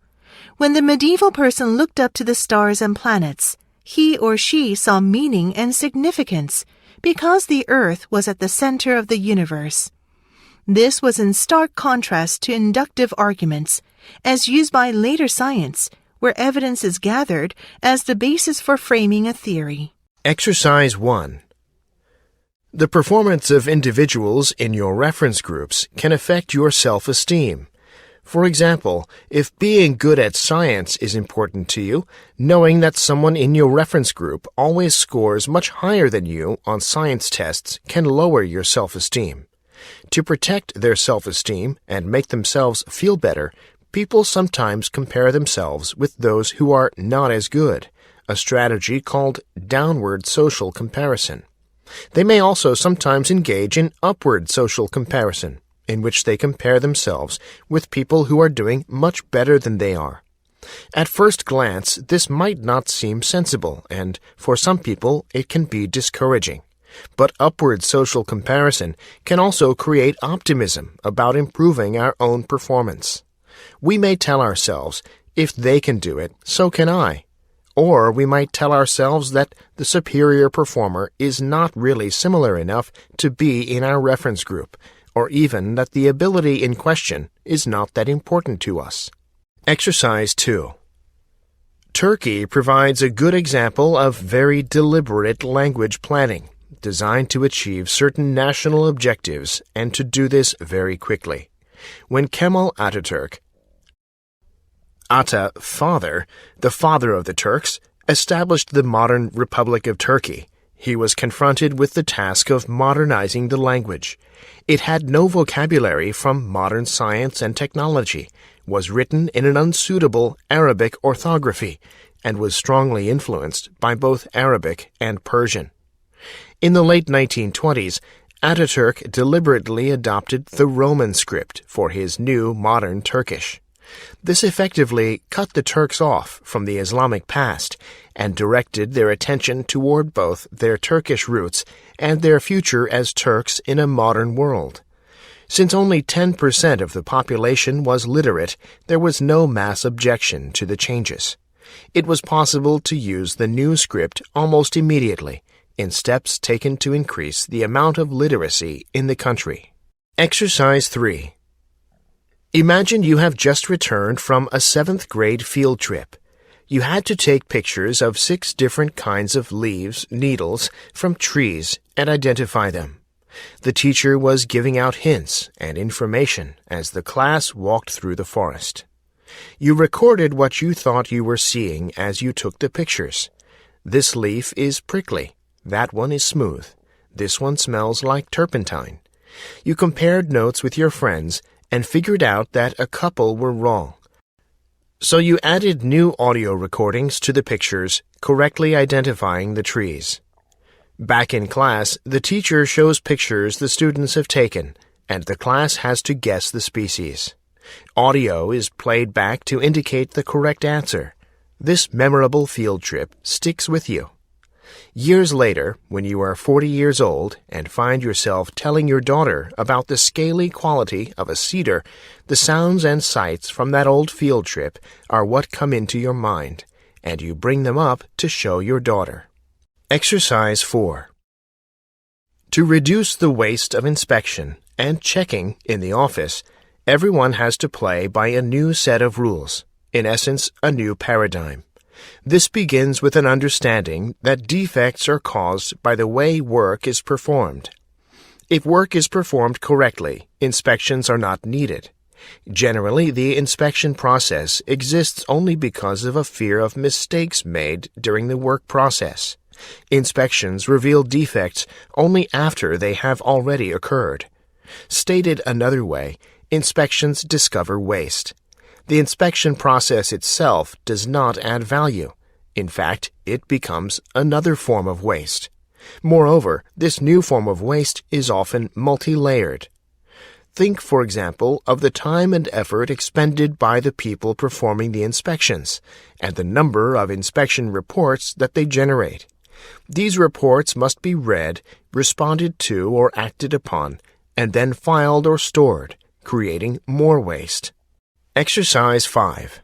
When the medieval person looked up to the stars and planets, he or she saw meaning and significance because the earth was at the center of the universe. This was in stark contrast to inductive arguments, as used by later science, where evidence is gathered as the basis for framing a theory. Exercise 1. The performance of individuals in your reference groups can affect your self-esteem. For example, if being good at science is important to you, knowing that someone in your reference group always scores much higher than you on science tests can lower your self-esteem. To protect their self-esteem and make themselves feel better, people sometimes compare themselves with those who are not as good, a strategy called downward social comparison. They may also sometimes engage in upward social comparison, in which they compare themselves with people who are doing much better than they are. At first glance, this might not seem sensible, and for some people it can be discouraging. But upward social comparison can also create optimism about improving our own performance. We may tell ourselves, if they can do it, so can I. Or we might tell ourselves that the superior performer is not really similar enough to be in our reference group, or even that the ability in question is not that important to us. Exercise 2. Turkey provides a good example of very deliberate language planning, designed to achieve certain national objectives and to do this very quickly. When Kemal Atatürk, the father of the Turks, established the modern Republic of Turkey, he was confronted with the task of modernizing the language. It had no vocabulary from modern science and technology, was written in an unsuitable Arabic orthography, and was strongly influenced by both Arabic and Persian. In the late 1920s, Ataturk deliberately adopted the Roman script for his new modern Turkish. This effectively cut the Turks off from the Islamic past and directed their attention toward both their Turkish roots and their future as Turks in a modern world. Since only 10% of the population was literate, there was no mass objection to the changes. It was possible to use the new script almost immediately, in steps taken to increase the amount of literacy in the country. Exercise 3. Imagine you have just returned from a 7th grade field trip. You had to take pictures of 6 different kinds of leaves, needles, from trees and identify them. The teacher was giving out hints and information as the class walked through the forest. You recorded what you thought you were seeing as you took the pictures. This leaf is prickly. That one is smooth. This one smells like turpentine. You compared notes with your friends and figured out that a couple were wrong. So you added new audio recordings to the pictures, correctly identifying the trees. Back in class, the teacher shows pictures the students have taken, and the class has to guess the species. Audio is played back to indicate the correct answer. This memorable field trip sticks with you. Years later, when you are 40 years old and find yourself telling your daughter about the scaly quality of a cedar, the sounds and sights from that old field trip are what come into your mind, and you bring them up to show your daughter. Exercise 4. To reduce the waste of inspection and checking in the office, everyone has to play by a new set of rules, in essence, a new paradigm. This begins with an understanding that defects are caused by the way work is performed. If work is performed correctly, inspections are not needed. Generally, the inspection process exists only because of a fear of mistakes made during the work process. Inspections reveal defects only after they have already occurred. Stated another way, inspections discover waste. The inspection process itself does not add value. In fact, it becomes another form of waste. Moreover, this new form of waste is often multi-layered. Think, for example, of the time and effort expended by the people performing the inspections, and the number of inspection reports that they generate. These reports must be read, responded to or acted upon, and then filed or stored, creating more waste. Exercise 5.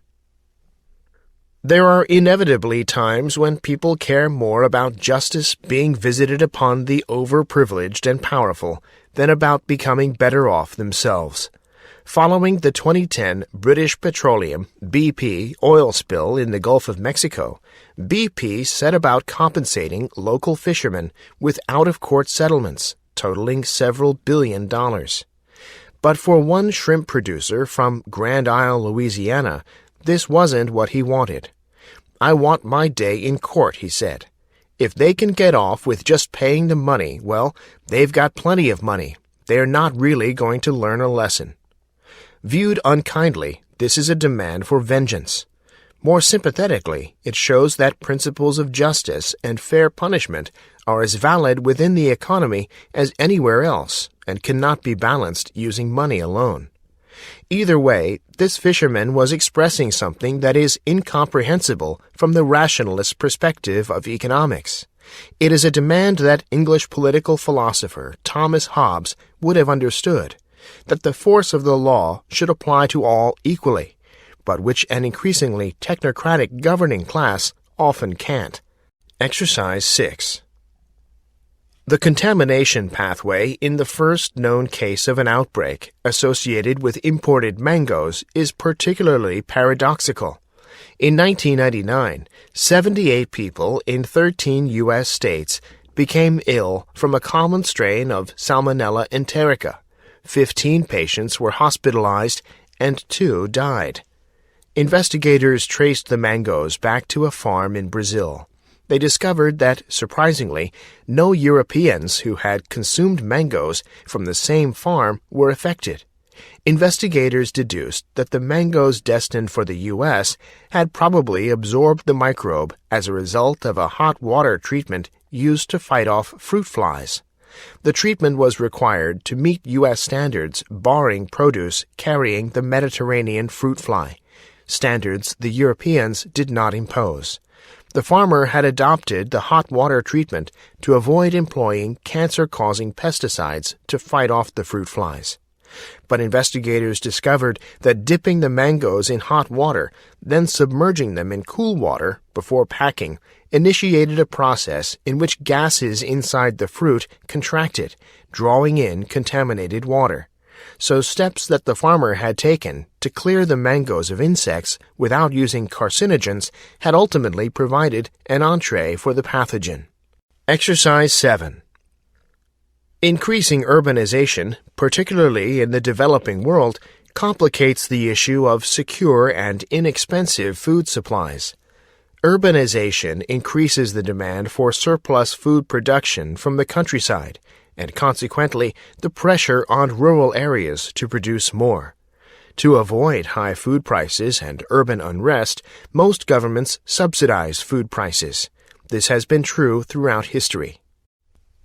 There are inevitably times when people care more about justice being visited upon the overprivileged and powerful than about becoming better off themselves. Following the 2010 British Petroleum (BP) oil spill in the Gulf of Mexico, BP set about compensating local fishermen with out-of-court settlements totaling several $billion. But for one shrimp producer from Grand Isle, Louisiana, this wasn't what he wanted. "I want my day in court," he said. "If they can get off with just paying the money, well, they've got plenty of money. They're not really going to learn a lesson." Viewed unkindly, this is a demand for vengeance. More sympathetically, it shows that principles of justice and fair punishment are as valid within the economy as anywhere else and cannot be balanced using money alone. Either way, this fisherman was expressing something that is incomprehensible from the rationalist perspective of economics. It is a demand that English political philosopher Thomas Hobbes would have understood, that the force of the law should apply to all equally, but which an increasingly technocratic governing class often can't. Exercise 6. The contamination pathway in the first known case of an outbreak associated with imported mangoes is particularly paradoxical. In 1999, 78 people in 13 U.S. states became ill from a common strain of Salmonella enterica. 15 patients were hospitalized and 2 died. Investigators traced the mangoes back to a farm in Brazil. They discovered that, surprisingly, no Europeans who had consumed mangoes from the same farm were affected. Investigators deduced that the mangoes destined for the U.S. had probably absorbed the microbe as a result of a hot water treatment used to fight off fruit flies. The treatment was required to meet U.S. standards barring produce carrying the Mediterranean fruit fly, standards the Europeans did not impose. The farmer had adopted the hot water treatment to avoid employing cancer-causing pesticides to fight off the fruit flies. But investigators discovered that dipping the mangoes in hot water, then submerging them in cool water before packing, initiated a process in which gases inside the fruit contracted, drawing in contaminated water. So steps that the farmer had taken to clear the mangoes of insects without using carcinogens had ultimately provided an entree for the pathogen. Exercise 7. Increasing urbanization, particularly in the developing world, complicates the issue of secure and inexpensive food supplies. Urbanization increases the demand for surplus food production from the countryside, and consequently the pressure on rural areas to produce more. To avoid high food prices and urban unrest, most governments subsidize food prices. This has been true throughout history.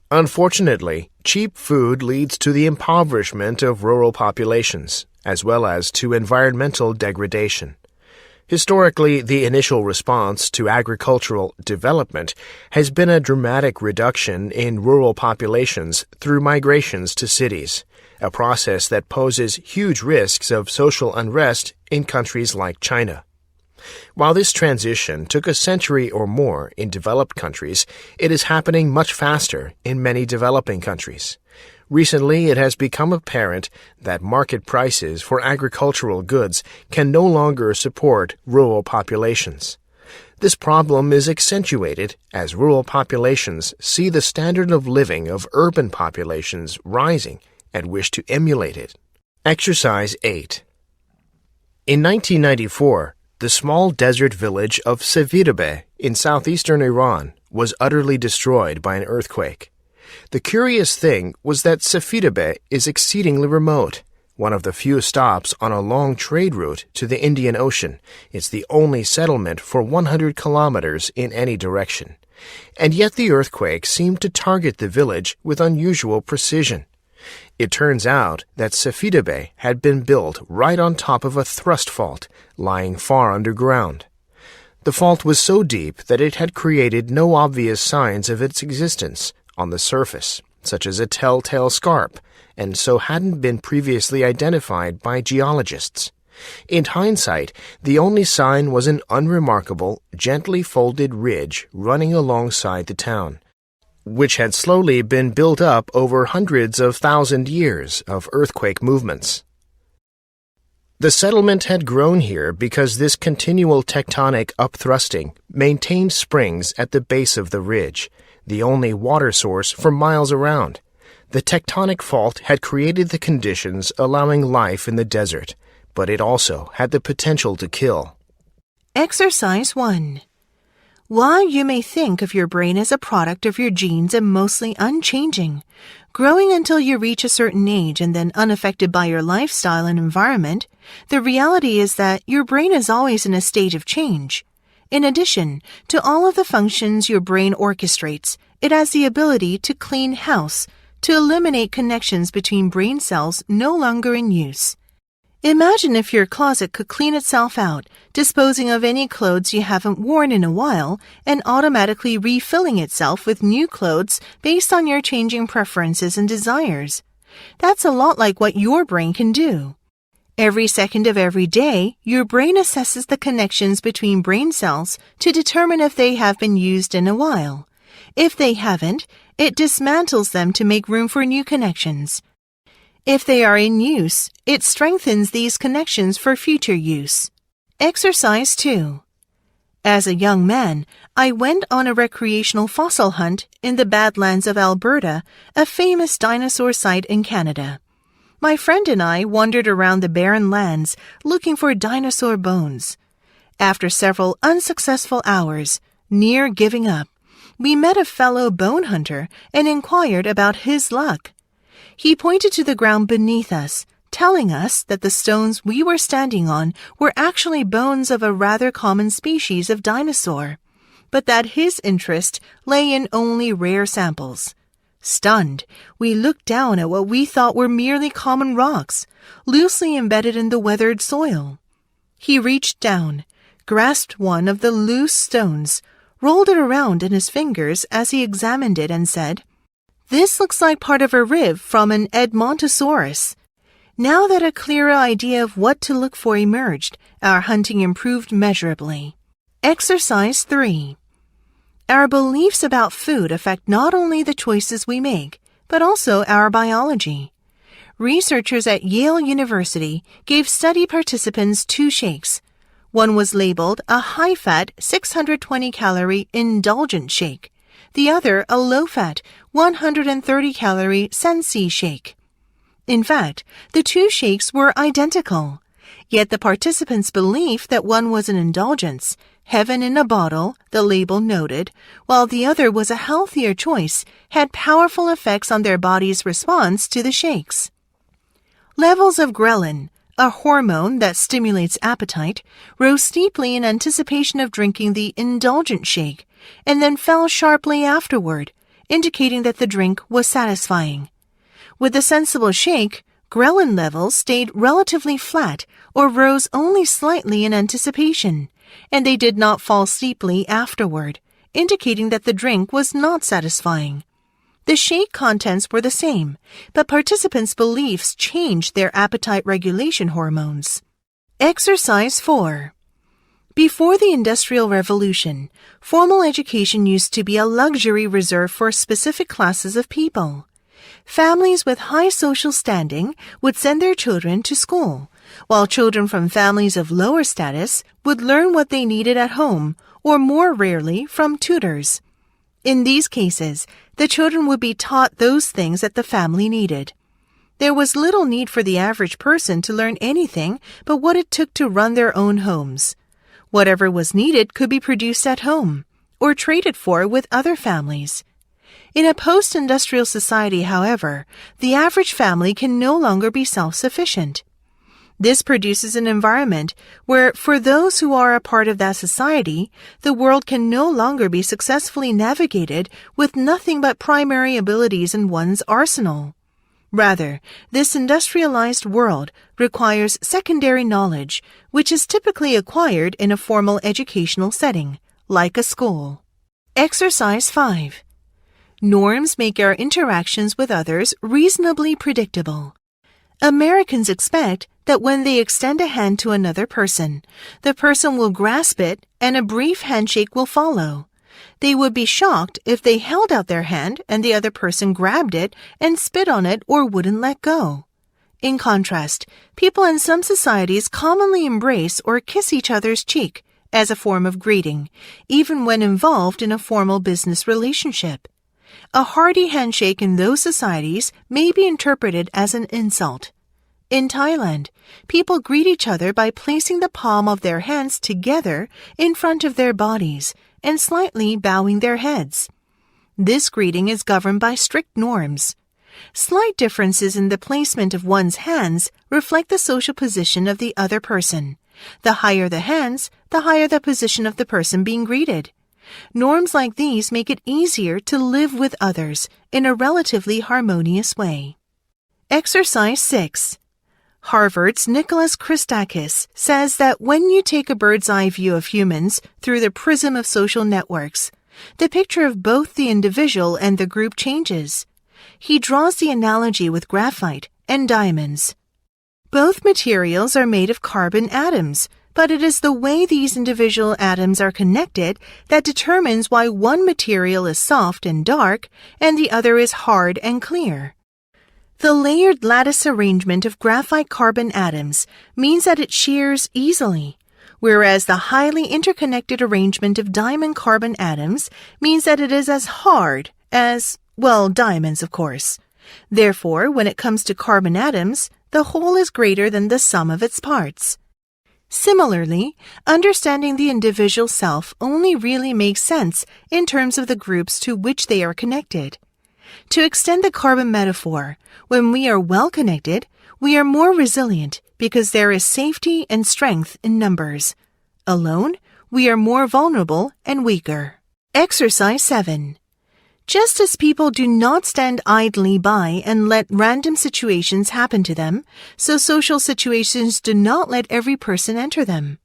Unfortunately, cheap food leads to the impoverishment of rural populations, as well as to environmental degradation. Historically, the initial response to agricultural development has been a dramatic reduction in rural populations through migrations to cities, a process that poses huge risks of social unrest in countries like China. While this transition took a century or more in developed countries, it is happening much faster in many developing countries. Recently, it has become apparent that market prices for agricultural goods can no longer support rural populations. This problem is accentuated as rural populations see the standard of living of urban populations rising and wish to emulate it. Exercise 8. In 1994, the small desert village of Sefidabeh in southeastern Iran was utterly destroyed by an earthquake. The curious thing was that Sefidabeh is exceedingly remote, one of the few stops on a long trade route to the Indian Ocean. It's the only settlement for 100 kilometers in any direction. And yet the earthquake seemed to target the village with unusual precision. It turns out that Sefidabeh had been built right on top of a thrust fault, lying far underground. The fault was so deep that it had created no obvious signs of its existence on the surface, such as a telltale scarp, and so hadn't been previously identified by geologists. In hindsight, the only sign was an unremarkable, gently folded ridge running alongside the town, which had slowly been built up over hundreds of thousand years of earthquake movements. The settlement had grown here because this continual tectonic upthrusting maintained springs at the base of the ridge, the only water source for miles around. The tectonic fault had created the conditions allowing life in the desert, but it also had the potential to kill. Exercise 1. While you may think of your brain as a product of your genes and mostly unchanging, growing until you reach a certain age and then unaffected by your lifestyle and environment, the reality is that your brain is always in a state of change. In addition to all of the functions your brain orchestrates, it has the ability to clean house, to eliminate connections between brain cells no longer in use. Imagine if your closet could clean itself out, disposing of any clothes you haven't worn in a while and automatically refilling itself with new clothes based on your changing preferences and desires. That's a lot like what your brain can do. Every second of every day, your brain assesses the connections between brain cells to determine if they have been used in a while. If they haven't, it dismantles them to make room for new connections. If they are in use, it strengthens these connections for future use. Exercise 2. As a young man, I went on a recreational fossil hunt in the Badlands of Alberta, a famous dinosaur site in Canada. My friend and I wandered around the barren lands looking for dinosaur bones. After several unsuccessful hours, near giving up, we met a fellow bone hunter and inquired about his luck. He pointed to the ground beneath us, telling us that the stones we were standing on were actually bones of a rather common species of dinosaur, but that his interest lay in only rare samples. Stunned, we looked down at what we thought were merely common rocks, loosely embedded in the weathered soil. He reached down, grasped one of the loose stones, rolled it around in his fingers as he examined it and said, "This looks like part of a rib from an Edmontosaurus." Now that a clearer idea of what to look for emerged, our hunting improved measurably. Exercise 3. Our beliefs about food affect not only the choices we make, but also our biology. Researchers at Yale University gave study participants 2 shakes. One was labeled a high-fat, 620-calorie indulgent shake. The other a low-fat, 130-calorie Sensi shake. In fact, the 2 shakes were identical. Yet the participants' belief that one was an indulgence, heaven in a bottle, the label noted, while the other was a healthier choice, had powerful effects on their body's response to the shakes. Levels of ghrelin, a hormone that stimulates appetite, rose steeply in anticipation of drinking the indulgent shake, and then fell sharply afterward, indicating that the drink was satisfying. With the sensible shake, ghrelin levels stayed relatively flat or rose only slightly in anticipation, and they did not fall steeply afterward, indicating that the drink was not satisfying. The shake contents were the same, but participants' beliefs changed their appetite regulation hormones. Exercise 4. Before the Industrial Revolution, formal education used to be a luxury reserved for specific classes of people. Families with high social standing would send their children to school, while children from families of lower status would learn what they needed at home, or more rarely, from tutors. In these cases, the children would be taught those things that the family needed. There was little need for the average person to learn anything but what it took to run their own homes. Whatever was needed could be produced at home, or traded for with other families. In a post-industrial society, however, the average family can no longer be self-sufficient. This produces an environment where, for those who are a part of that society, the world can no longer be successfully navigated with nothing but primary abilities in one's arsenal. Rather, this industrialized world requires secondary knowledge, which is typically acquired in a formal educational setting, like a school. Exercise 5. Norms make our interactions with others reasonably predictable. Americans expect that when they extend a hand to another person, the person will grasp it and a brief handshake will follow. They would be shocked if they held out their hand and the other person grabbed it and spit on it or wouldn't let go. In contrast, people in some societies commonly embrace or kiss each other's cheek as a form of greeting, even when involved in a formal business relationship. A hearty handshake in those societies may be interpreted as an insult. In Thailand, people greet each other by placing the palm of their hands together in front of their bodies and slightly bowing their heads. This greeting is governed by strict norms. Slight differences in the placement of one's hands reflect the social position of the other person. The higher the hands, the higher the position of the person being greeted. Norms like these make it easier to live with others in a relatively harmonious way. Exercise 6. Harvard's Nicholas Christakis says that when you take a bird's-eye view of humans through the prism of social networks, the picture of both the individual and the group changes. He draws the analogy with graphite and diamonds. Both materials are made of carbon atoms, but it is the way these individual atoms are connected that determines why one material is soft and dark and the other is hard and clear. The layered lattice arrangement of graphite carbon atoms means that it shears easily, whereas the highly interconnected arrangement of diamond carbon atoms means that it is as hard as, well, diamonds, of course. Therefore, when it comes to carbon atoms, the whole is greater than the sum of its parts. Similarly, understanding the individual self only really makes sense in terms of the groups to which they are connected. To extend the carbon metaphor, when we are well connected, we are more resilient because there is safety and strength in numbers. Alone, we are more vulnerable and weaker. Exercise 7. Just as people do not stand idly by and let random situations happen to them, so social situations do not let every person enter them.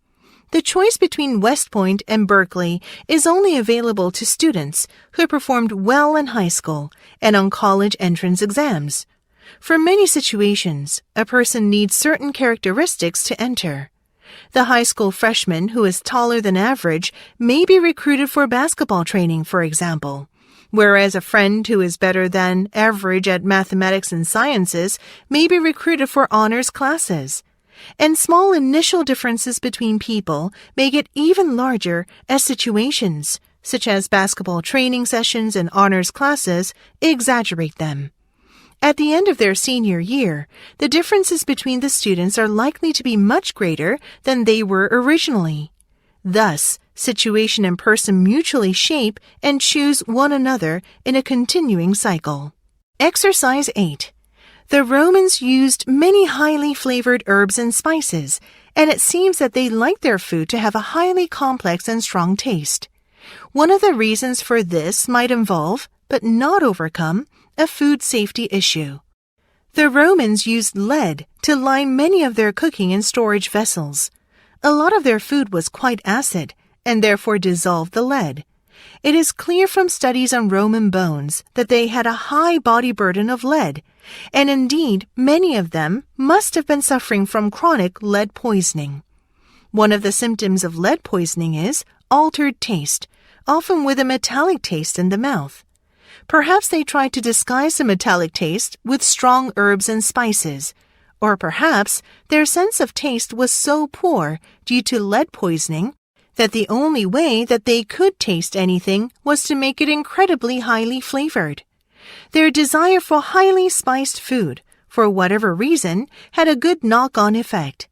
The choice between West Point and Berkeley is only available to students who performed well in high school and on college entrance exams. For many situations, a person needs certain characteristics to enter. The high school freshman who is taller than average may be recruited for basketball training, for example, whereas a friend who is better than average at mathematics and sciences may be recruited for honors classes. And small initial differences between people may get even larger as situations, such as basketball training sessions and honors classes, exaggerate them. At the end of their senior year, the differences between the students are likely to be much greater than they were originally. Thus, situation and person mutually shape and choose one another in a continuing cycle. Exercise 8. The Romans used many highly flavored herbs and spices, and it seems that they liked their food to have a highly complex and strong taste. One of the reasons for this might involve, but not overcome, a food safety issue. The Romans used lead to line many of their cooking and storage vessels. A lot of their food was quite acid and therefore dissolved the lead. It is clear from studies on Roman bones that they had a high body burden of lead, and indeed many of them must have been suffering from chronic lead poisoning. One of the symptoms of lead poisoning is altered taste, often with a metallic taste in the mouth. Perhaps they tried to disguise the metallic taste with strong herbs and spices, or perhaps their sense of taste was so poor due to lead poisoning that the only way that they could taste anything was to make it incredibly highly flavored. Their desire for highly spiced food, for whatever reason, had a good knock-on effect.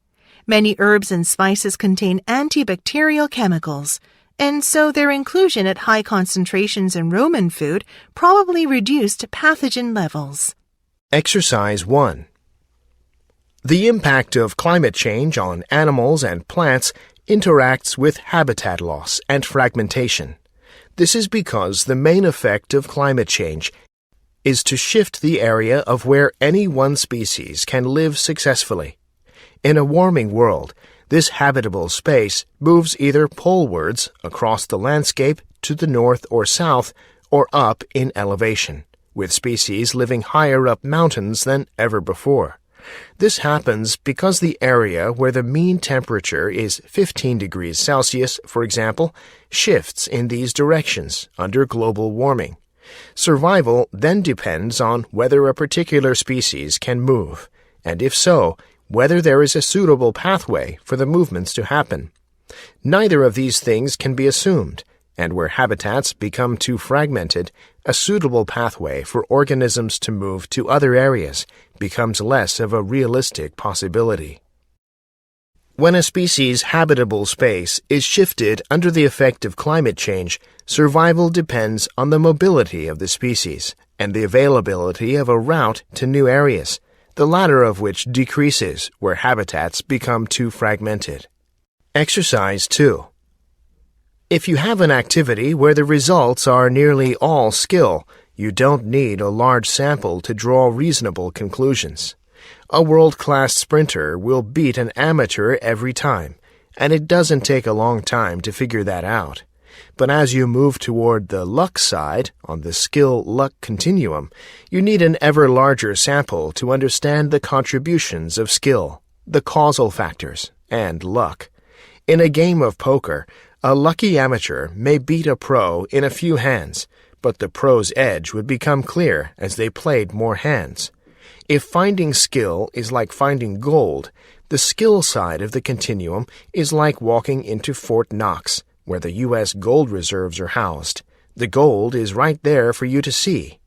Many herbs and spices contain antibacterial chemicals, and so their inclusion at high concentrations in Roman food probably reduced pathogen levels. Exercise 1. The impact of climate change on animals and plants interacts with habitat loss and fragmentation. This is because the main effect of climate change is to shift the area of where any one species can live successfully. In a warming world, this habitable space moves either polewards across the landscape to the north or south or up in elevation, with species living higher up mountains than ever before. This happens because the area where the mean temperature is 15 degrees Celsius, for example, shifts in these directions under global warming. Survival then depends on whether a particular species can move, and if so, whether there is a suitable pathway for the movements to happen. Neither of these things can be assumed, and where habitats become too fragmented, a suitable pathway for organisms to move to other areas becomes less of a realistic possibility. When a species' habitable space is shifted under the effect of climate change, survival depends on the mobility of the species and the availability of a route to new areas, the latter of which decreases where habitats become too fragmented. Exercise 2. If you have an activity where the results are nearly all skill, you don't need a large sample to draw reasonable conclusions. A world-class sprinter will beat an amateur every time, and it doesn't take a long time to figure that out. But as you move toward the luck side, on the skill-luck continuum, you need an ever larger sample to understand the contributions of skill, the causal factors, and luck. In a game of poker, a lucky amateur may beat a pro in a few hands, but the pro's edge would become clear as they played more hands. If finding skill is like finding gold, the skill side of the continuum is like walking into Fort Knox, where the U.S. gold reserves are housed. The gold is right there for you to see.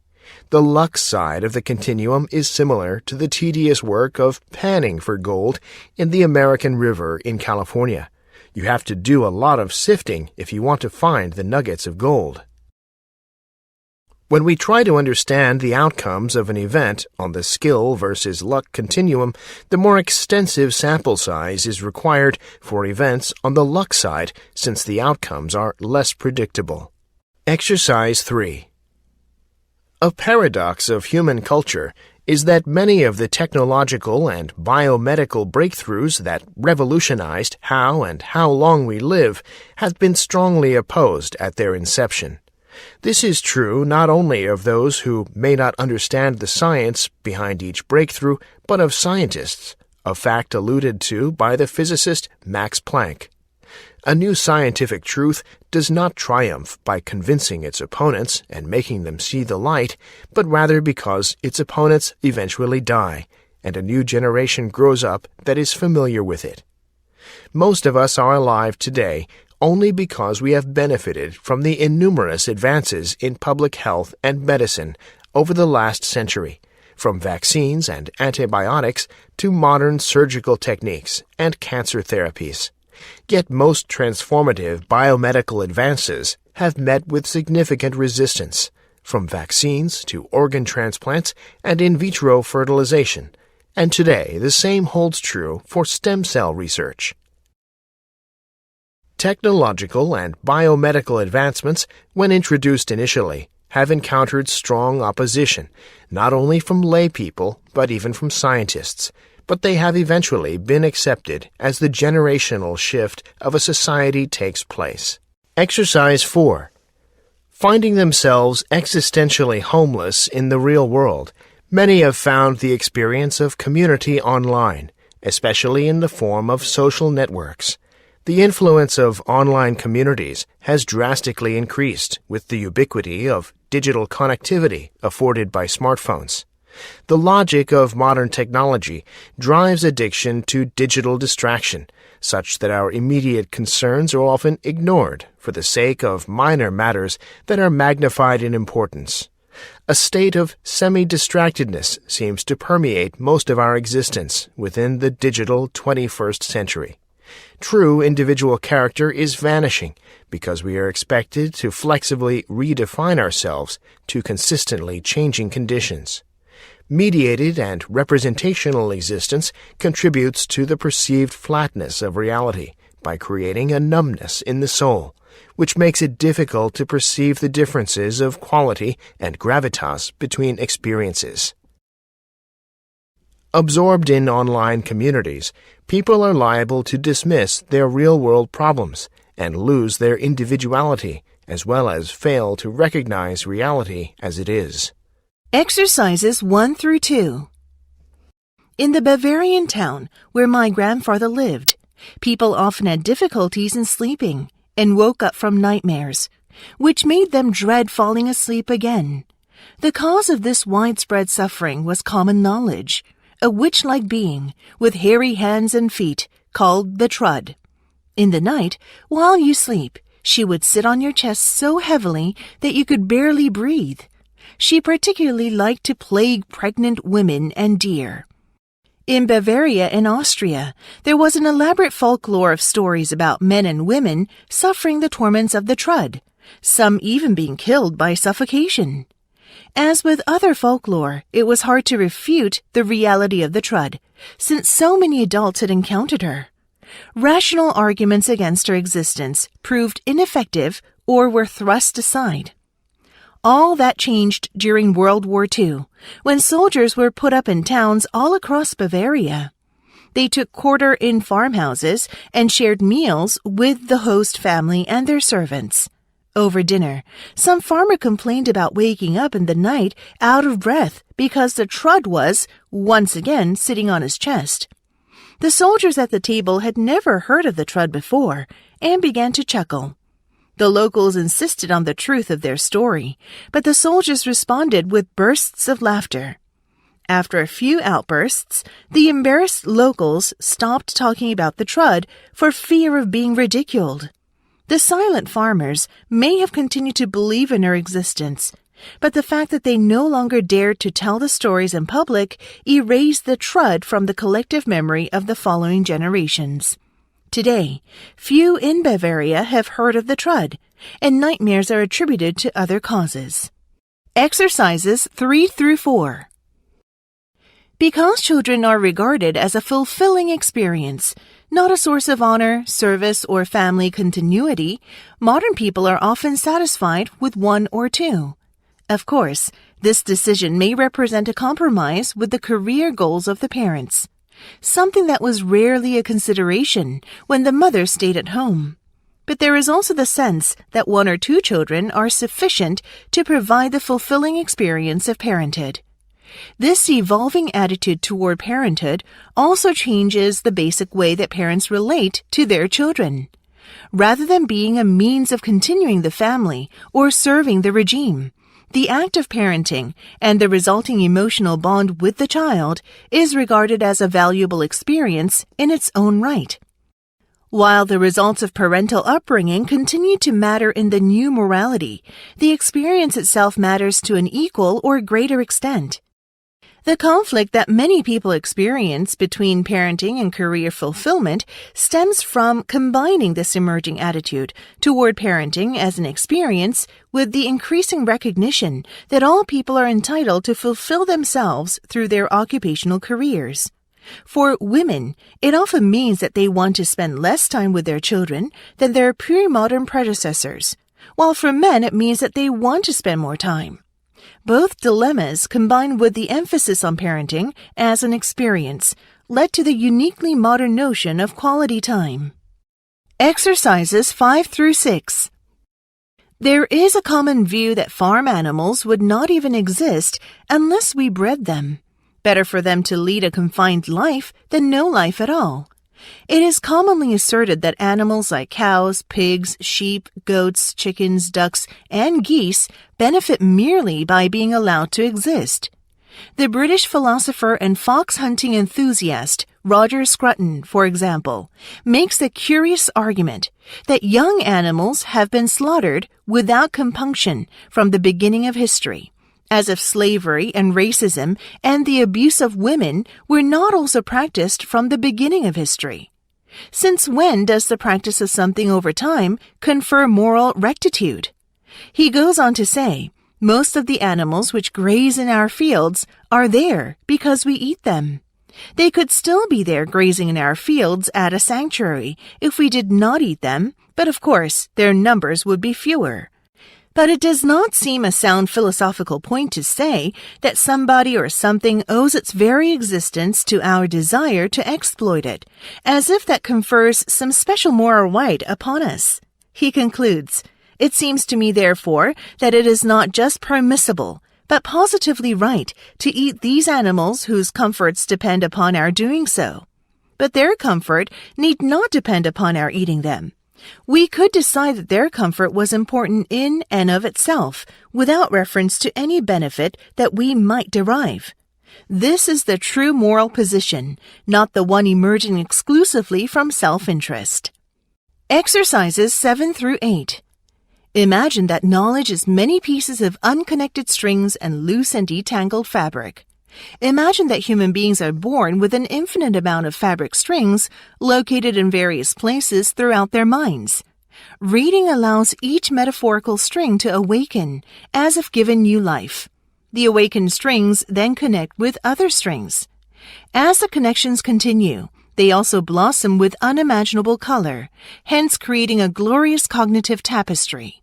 The luck side of the continuum is similar to the tedious work of panning for gold in the American River in California. You have to do a lot of sifting if you want to find the nuggets of gold. When we try to understand the outcomes of an event on the skill versus luck continuum, the more extensive sample size is required for events on the luck side since the outcomes are less predictable. Exercise 3. A paradox of human culture is that many of the technological and biomedical breakthroughs that revolutionized how and how long we live have been strongly opposed at their inception. This is true not only of those who may not understand the science behind each breakthrough, but of scientists, a fact alluded to by the physicist Max Planck. A new scientific truth does not triumph by convincing its opponents and making them see the light, but rather because its opponents eventually die, and a new generation grows up that is familiar with it. Most of us are alive today only because we have benefited from the innumerous advances in public health and medicine over the last century, from vaccines and antibiotics to modern surgical techniques and cancer therapies. Yet most transformative biomedical advances have met with significant resistance, from vaccines to organ transplants and in vitro fertilization, and today the same holds true for stem cell research. Technological and biomedical advancements, when introduced initially, have encountered strong opposition, not only from lay people, but even from scientists, but they have eventually been accepted as the generational shift of a society takes place. Exercise 4. Finding themselves existentially homeless in the real world, many have found the experience of community online, especially in the form of social networks. The influence of online communities has drastically increased with the ubiquity of digital connectivity afforded by smartphones. The logic of modern technology drives addiction to digital distraction, such that our immediate concerns are often ignored for the sake of minor matters that are magnified in importance. A state of semi-distractedness seems to permeate most of our existence within the digital 21st century. True individual character is vanishing because we are expected to flexibly redefine ourselves to consistently changing conditions. Mediated and representational existence contributes to the perceived flatness of reality by creating a numbness in the soul, which makes it difficult to perceive the differences of quality and gravitas between experiences. Absorbed in online communities, people are liable to dismiss their real-world problems and lose their individuality, as well as fail to recognize reality as it is. Exercises 1 through 2. In the Bavarian town where my grandfather lived, people often had difficulties in sleeping and woke up from nightmares, which made them dread falling asleep again. The cause of this widespread suffering was common knowledge, a witch-like being with hairy hands and feet called the Trud. In the night, while you sleep, she would sit on your chest so heavily that you could barely breathe. She particularly liked to plague pregnant women and deer. In Bavaria and Austria, there was an elaborate folklore of stories about men and women suffering the torments of the Trud, some even being killed by suffocation. As with other folklore, it was hard to refute the reality of the Trud, since so many adults had encountered her. Rational arguments against her existence proved ineffective or were thrust aside. All that changed during World War II, when soldiers were put up in towns all across Bavaria. They took quarter in farmhouses and shared meals with the host family and their servants. Over dinner, some farmer complained about waking up in the night out of breath because the Trud was, once again, sitting on his chest. The soldiers at the table had never heard of the Trud before and began to chuckle. The locals insisted on the truth of their story, but the soldiers responded with bursts of laughter. After a few outbursts, the embarrassed locals stopped talking about the Trud for fear of being ridiculed. The silent farmers may have continued to believe in her existence, but the fact that they no longer dared to tell the stories in public erased the Trud from the collective memory of the following generations. Today, few in Bavaria have heard of the Trud, and nightmares are attributed to other causes. Exercises 3 through 4. Because children are regarded as a fulfilling experience, not a source of honor, service, or family continuity, modern people are often satisfied with one or two. Of course, this decision may represent a compromise with the career goals of the parents, something that was rarely a consideration when the mother stayed at home. But there is also the sense that one or two children are sufficient to provide the fulfilling experience of parenthood. This evolving attitude toward parenthood also changes the basic way that parents relate to their children. Rather than being a means of continuing the family or serving the regime, the act of parenting and the resulting emotional bond with the child is regarded as a valuable experience in its own right. While the results of parental upbringing continue to matter in the new morality, the experience itself matters to an equal or greater extent. The conflict that many people experience between parenting and career fulfillment stems from combining this emerging attitude toward parenting as an experience with the increasing recognition that all people are entitled to fulfill themselves through their occupational careers. For women, it often means that they want to spend less time with their children than their pre-modern predecessors, while for men it means that they want to spend more time. Both dilemmas, combined with the emphasis on parenting as an experience, led to the uniquely modern notion of quality time. Exercises 5 through 6. There is a common view that farm animals would not even exist unless we bred them. Better for them to lead a confined life than no life at all. It is commonly asserted that animals like cows, pigs, sheep, goats, chickens, ducks, and geese benefit merely by being allowed to exist. The British philosopher and fox hunting enthusiast Roger Scruton, for example, makes the curious argument that young animals have been slaughtered without compunction from the beginning of history, as if slavery and racism and the abuse of women were not also practiced from the beginning of history. Since when does the practice of something over time confer moral rectitude? He goes on to say, most of the animals which graze in our fields are there because we eat them. They could still be there grazing in our fields at a sanctuary if we did not eat them, but of course their numbers would be fewer. But it does not seem a sound philosophical point to say that somebody or something owes its very existence to our desire to exploit it, as if that confers some special moral right upon us. He concludes, "It seems to me, therefore, that it is not just permissible, but positively right to eat these animals whose comforts depend upon our doing so. But their comfort need not depend upon our eating them. We could decide that their comfort was important in and of itself, without reference to any benefit that we might derive. This is the true moral position, not the one emerging exclusively from self-interest." Exercises 7 through 8. Imagine that knowledge is many pieces of unconnected strings and loose and detangled fabric. Imagine that human beings are born with an infinite amount of fabric strings located in various places throughout their minds. Reading allows each metaphorical string to awaken, as if given new life. The awakened strings then connect with other strings. As the connections continue, they also blossom with unimaginable color, hence creating a glorious cognitive tapestry.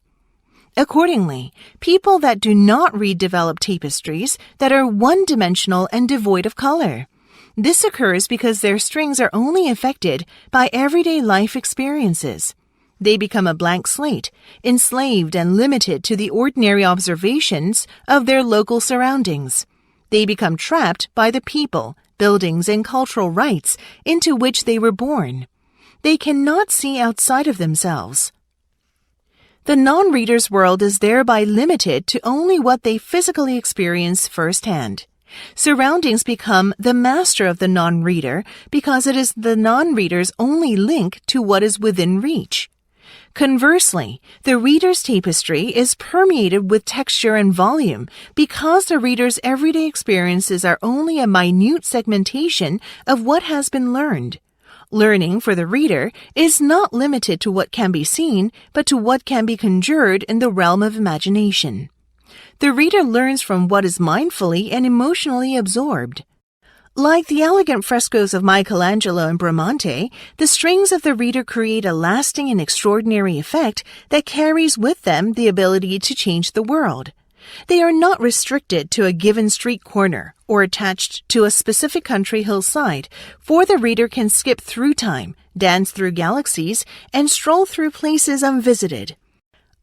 Accordingly, people that do not read develop tapestries that are one-dimensional and devoid of color. This occurs because their strings are only affected by everyday life experiences. They become a blank slate, enslaved and limited to the ordinary observations of their local surroundings. They become trapped by the people, buildings, and cultural rites into which they were born. They cannot see outside of themselves. The non-reader's world is thereby limited to only what they physically experience firsthand. Surroundings become the master of the non-reader because it is the non-reader's only link to what is within reach. Conversely, the reader's tapestry is permeated with texture and volume because the reader's everyday experiences are only a minute segmentation of what has been learned. Learning for the reader is not limited to what can be seen, but to what can be conjured in the realm of imagination. The reader learns from what is mindfully and emotionally absorbed. Like the elegant frescoes of Michelangelo and Bramante, the strings of the reader create a lasting and extraordinary effect that carries with them the ability to change the world. They are not restricted to a given street corner or attached to a specific country hillside, for the reader can skip through time, dance through galaxies, and stroll through places unvisited.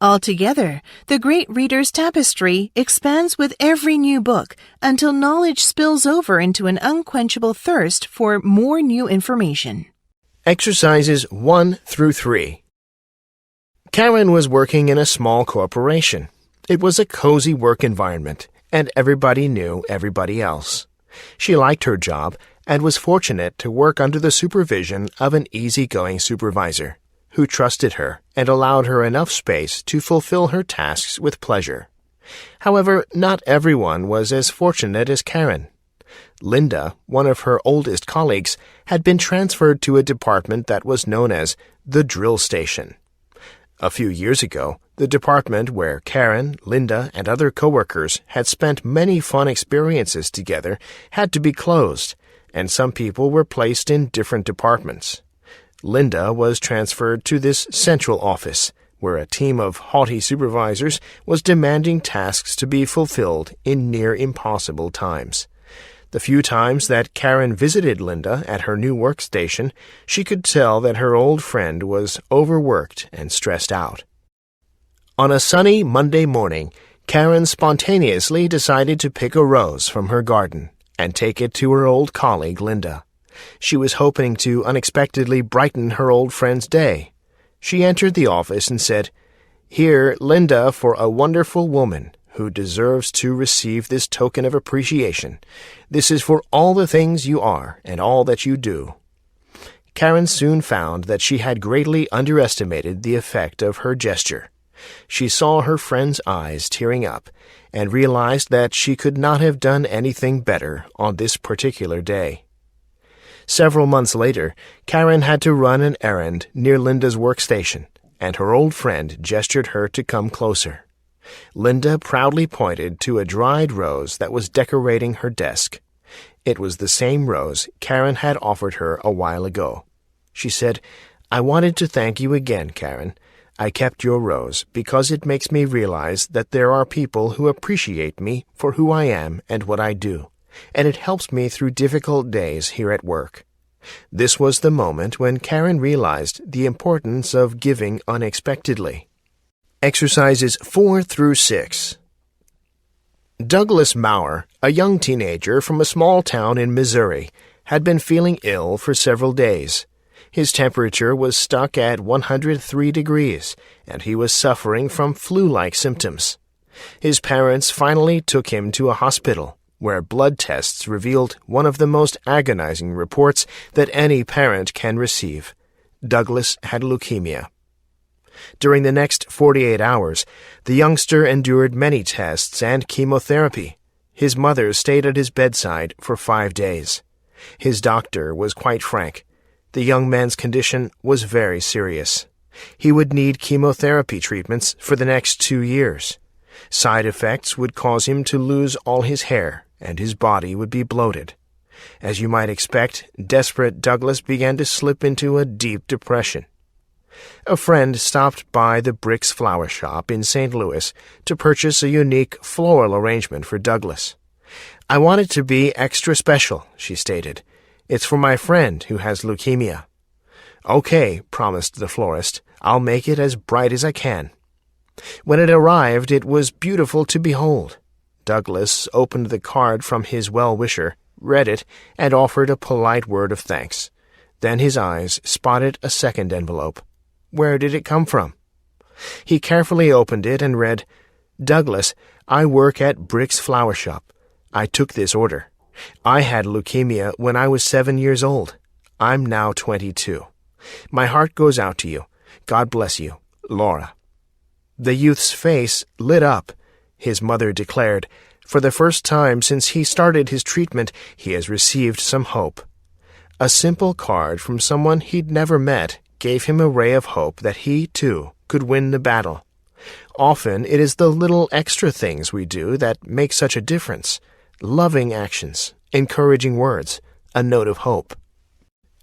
Altogether, the great reader's tapestry expands with every new book until knowledge spills over into an unquenchable thirst for more new information. Exercises 1 through 3. Karen was working in a small corporation. It was a cozy work environment, and everybody knew everybody else. She liked her job and was fortunate to work under the supervision of an easygoing supervisor who trusted her and allowed her enough space to fulfill her tasks with pleasure. However, not everyone was as fortunate as Karen. Linda, one of her oldest colleagues, had been transferred to a department that was known as the drill station. A few years ago, the department where Karen, Linda, and other coworkers had spent many fun experiences together had to be closed, and some people were placed in different departments. Linda was transferred to this central office, where a team of haughty supervisors was demanding tasks to be fulfilled in near impossible times. The few times that Karen visited Linda at her new workstation, she could tell that her old friend was overworked and stressed out. On a sunny Monday morning, Karen spontaneously decided to pick a rose from her garden and take it to her old colleague Linda. She was hoping to unexpectedly brighten her old friend's day. She entered the office and said, "Here, Linda, for a wonderful woman who deserves to receive this token of appreciation. This is for all the things you are and all that you do." Karen soon found that she had greatly underestimated the effect of her gesture. She saw her friend's eyes tearing up and realized that she could not have done anything better on this particular day. Several months later, Karen had to run an errand near Linda's workstation, and her old friend gestured her to come closer. Linda proudly pointed to a dried rose that was decorating her desk. It was the same rose Karen had offered her a while ago. She said, "I wanted to thank you again, Karen. I kept your rose because it makes me realize that there are people who appreciate me for who I am and what I do, and it helps me through difficult days here at work." This was the moment when Karen realized the importance of giving unexpectedly. Exercises 4 through 6. Douglas Maurer, a young teenager from a small town in Missouri, had been feeling ill for several days. His temperature was stuck at 103 degrees, and he was suffering from flu-like symptoms. His parents finally took him to a hospital, where blood tests revealed one of the most agonizing reports that any parent can receive. Douglas had leukemia. During the next 48 hours, the youngster endured many tests and chemotherapy. His mother stayed at his bedside for 5 days. His doctor was quite frank. The young man's condition was very serious. He would need chemotherapy treatments for the next 2 years. Side effects would cause him to lose all his hair, and his body would be bloated. As you might expect, desperate Douglas began to slip into a deep depression. A friend stopped by the Bricks flower shop in St. Louis to purchase a unique floral arrangement for Douglas. "I want it to be extra special," she stated. "It's for my friend who has leukemia." "Okay," promised the florist. "I'll make it as bright as I can." When it arrived, it was beautiful to behold. Douglas opened the card from his well-wisher, read it, and offered a polite word of thanks. Then his eyes spotted a second envelope. Where did it come from? He carefully opened it and read, "Douglas, I work at Bricks Flower Shop. I took this order. I had leukemia when I was 7 years old. I'm now 22. My heart goes out to you. God bless you, Laura." The youth's face lit up. His mother declared, for the first time since he started his treatment, he has received some hope. A simple card from someone he'd never met gave him a ray of hope that he, too, could win the battle. Often it is the little extra things we do that make such a difference. Loving actions, encouraging words, a note of hope.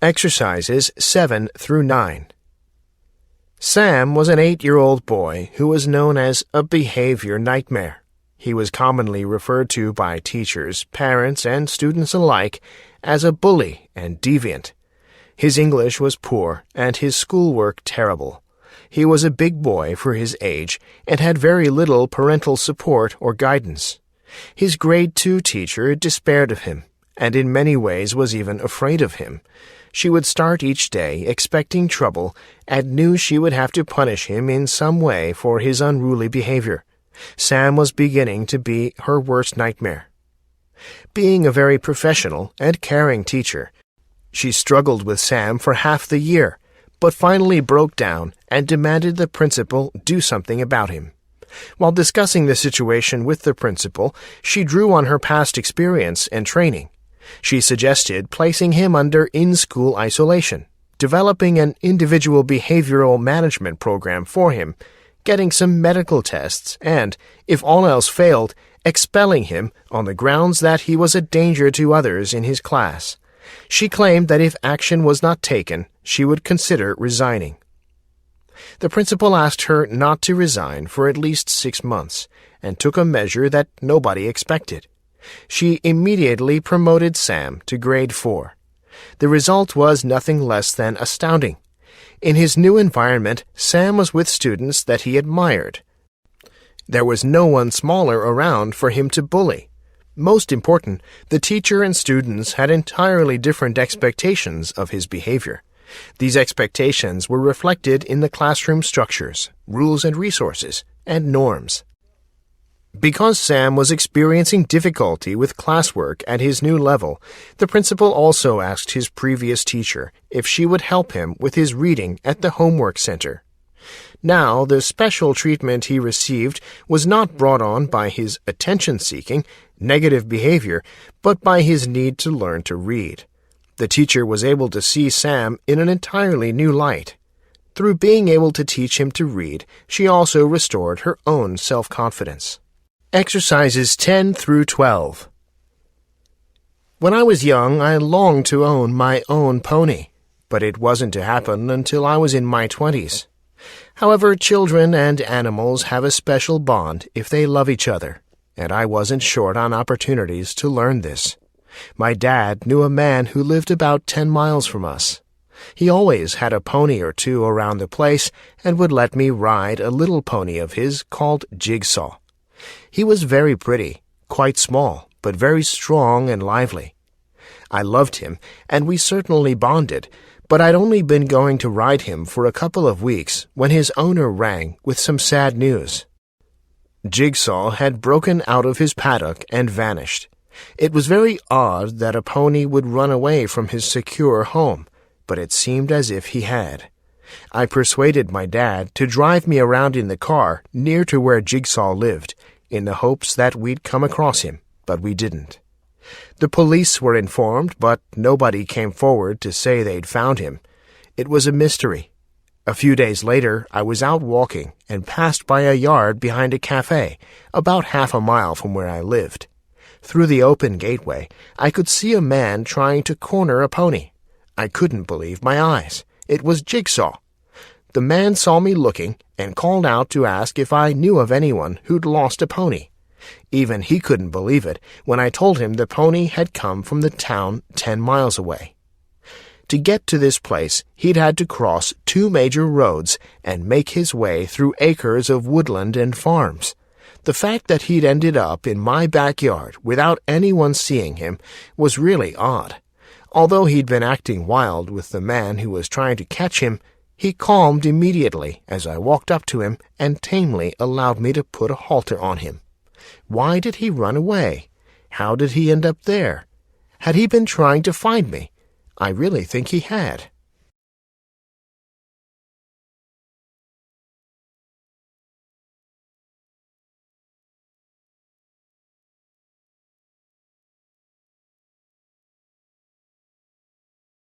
Exercises 7 through 9. Sam was an 8-year-old boy who was known as a behavior nightmare. He was commonly referred to by teachers, parents, and students alike as a bully and deviant. His English was poor and his schoolwork terrible. He was a big boy for his age and had very little parental support or guidance. His grade 2 teacher despaired of him, and in many ways was even afraid of him. She would start each day expecting trouble and knew she would have to punish him in some way for his unruly behavior. Sam was beginning to be her worst nightmare. Being a very professional and caring teacher, she struggled with Sam for half the year, but finally broke down and demanded the principal do something about him. While discussing the situation with the principal, she drew on her past experience and training. She suggested placing him under in-school isolation, developing an individual behavioral management program for him, getting some medical tests, and, if all else failed, expelling him on the grounds that he was a danger to others in his class. She claimed that if action was not taken, she would consider resigning. The principal asked her not to resign for at least 6 months and took a measure that nobody expected. She immediately promoted Sam to grade 4. The result was nothing less than astounding. In his new environment, Sam was with students that he admired. There was no one smaller around for him to bully. Most important, the teacher and students had entirely different expectations of his behavior. These expectations were reflected in the classroom structures, rules and resources, and norms. Because Sam was experiencing difficulty with classwork at his new level, the principal also asked his previous teacher if she would help him with his reading at the homework center. Now, the special treatment he received was not brought on by his attention-seeking, negative behavior, but by his need to learn to read. The teacher was able to see Sam in an entirely new light. Through being able to teach him to read, she also restored her own self-confidence. Exercises 10 through 12. When I was young, I longed to own my own pony, but it wasn't to happen until I was in my 20s. However, children and animals have a special bond if they love each other, and I wasn't short on opportunities to learn this. My dad knew a man who lived about 10 miles from us. He always had a pony or two around the place and would let me ride a little pony of his called Jigsaw. He was very pretty, quite small, but very strong and lively. I loved him, and we certainly bonded, but I'd only been going to ride him for a couple of weeks when his owner rang with some sad news. Jigsaw had broken out of his paddock and vanished. It was very odd that a pony would run away from his secure home, but it seemed as if he had. I persuaded my dad to drive me around in the car near to where Jigsaw lived, in the hopes that we'd come across him, but we didn't. The police were informed, but nobody came forward to say they'd found him. It was a mystery. A few days later, I was out walking and passed by a yard behind a cafe, about half a mile from where I lived. Through the open gateway, I could see a man trying to corner a pony. I couldn't believe my eyes. It was Jigsaw. The man saw me looking and called out to ask if I knew of anyone who'd lost a pony. Even he couldn't believe it when I told him the pony had come from the town 10 miles away. To get to this place, he'd had to cross 2 major roads and make his way through acres of woodland and farms. The fact that he'd ended up in my backyard without anyone seeing him was really odd. Although he'd been acting wild with the man who was trying to catch him, he calmed immediately as I walked up to him and tamely allowed me to put a halter on him. Why did he run away? How did he end up there? Had he been trying to find me? I really think he had.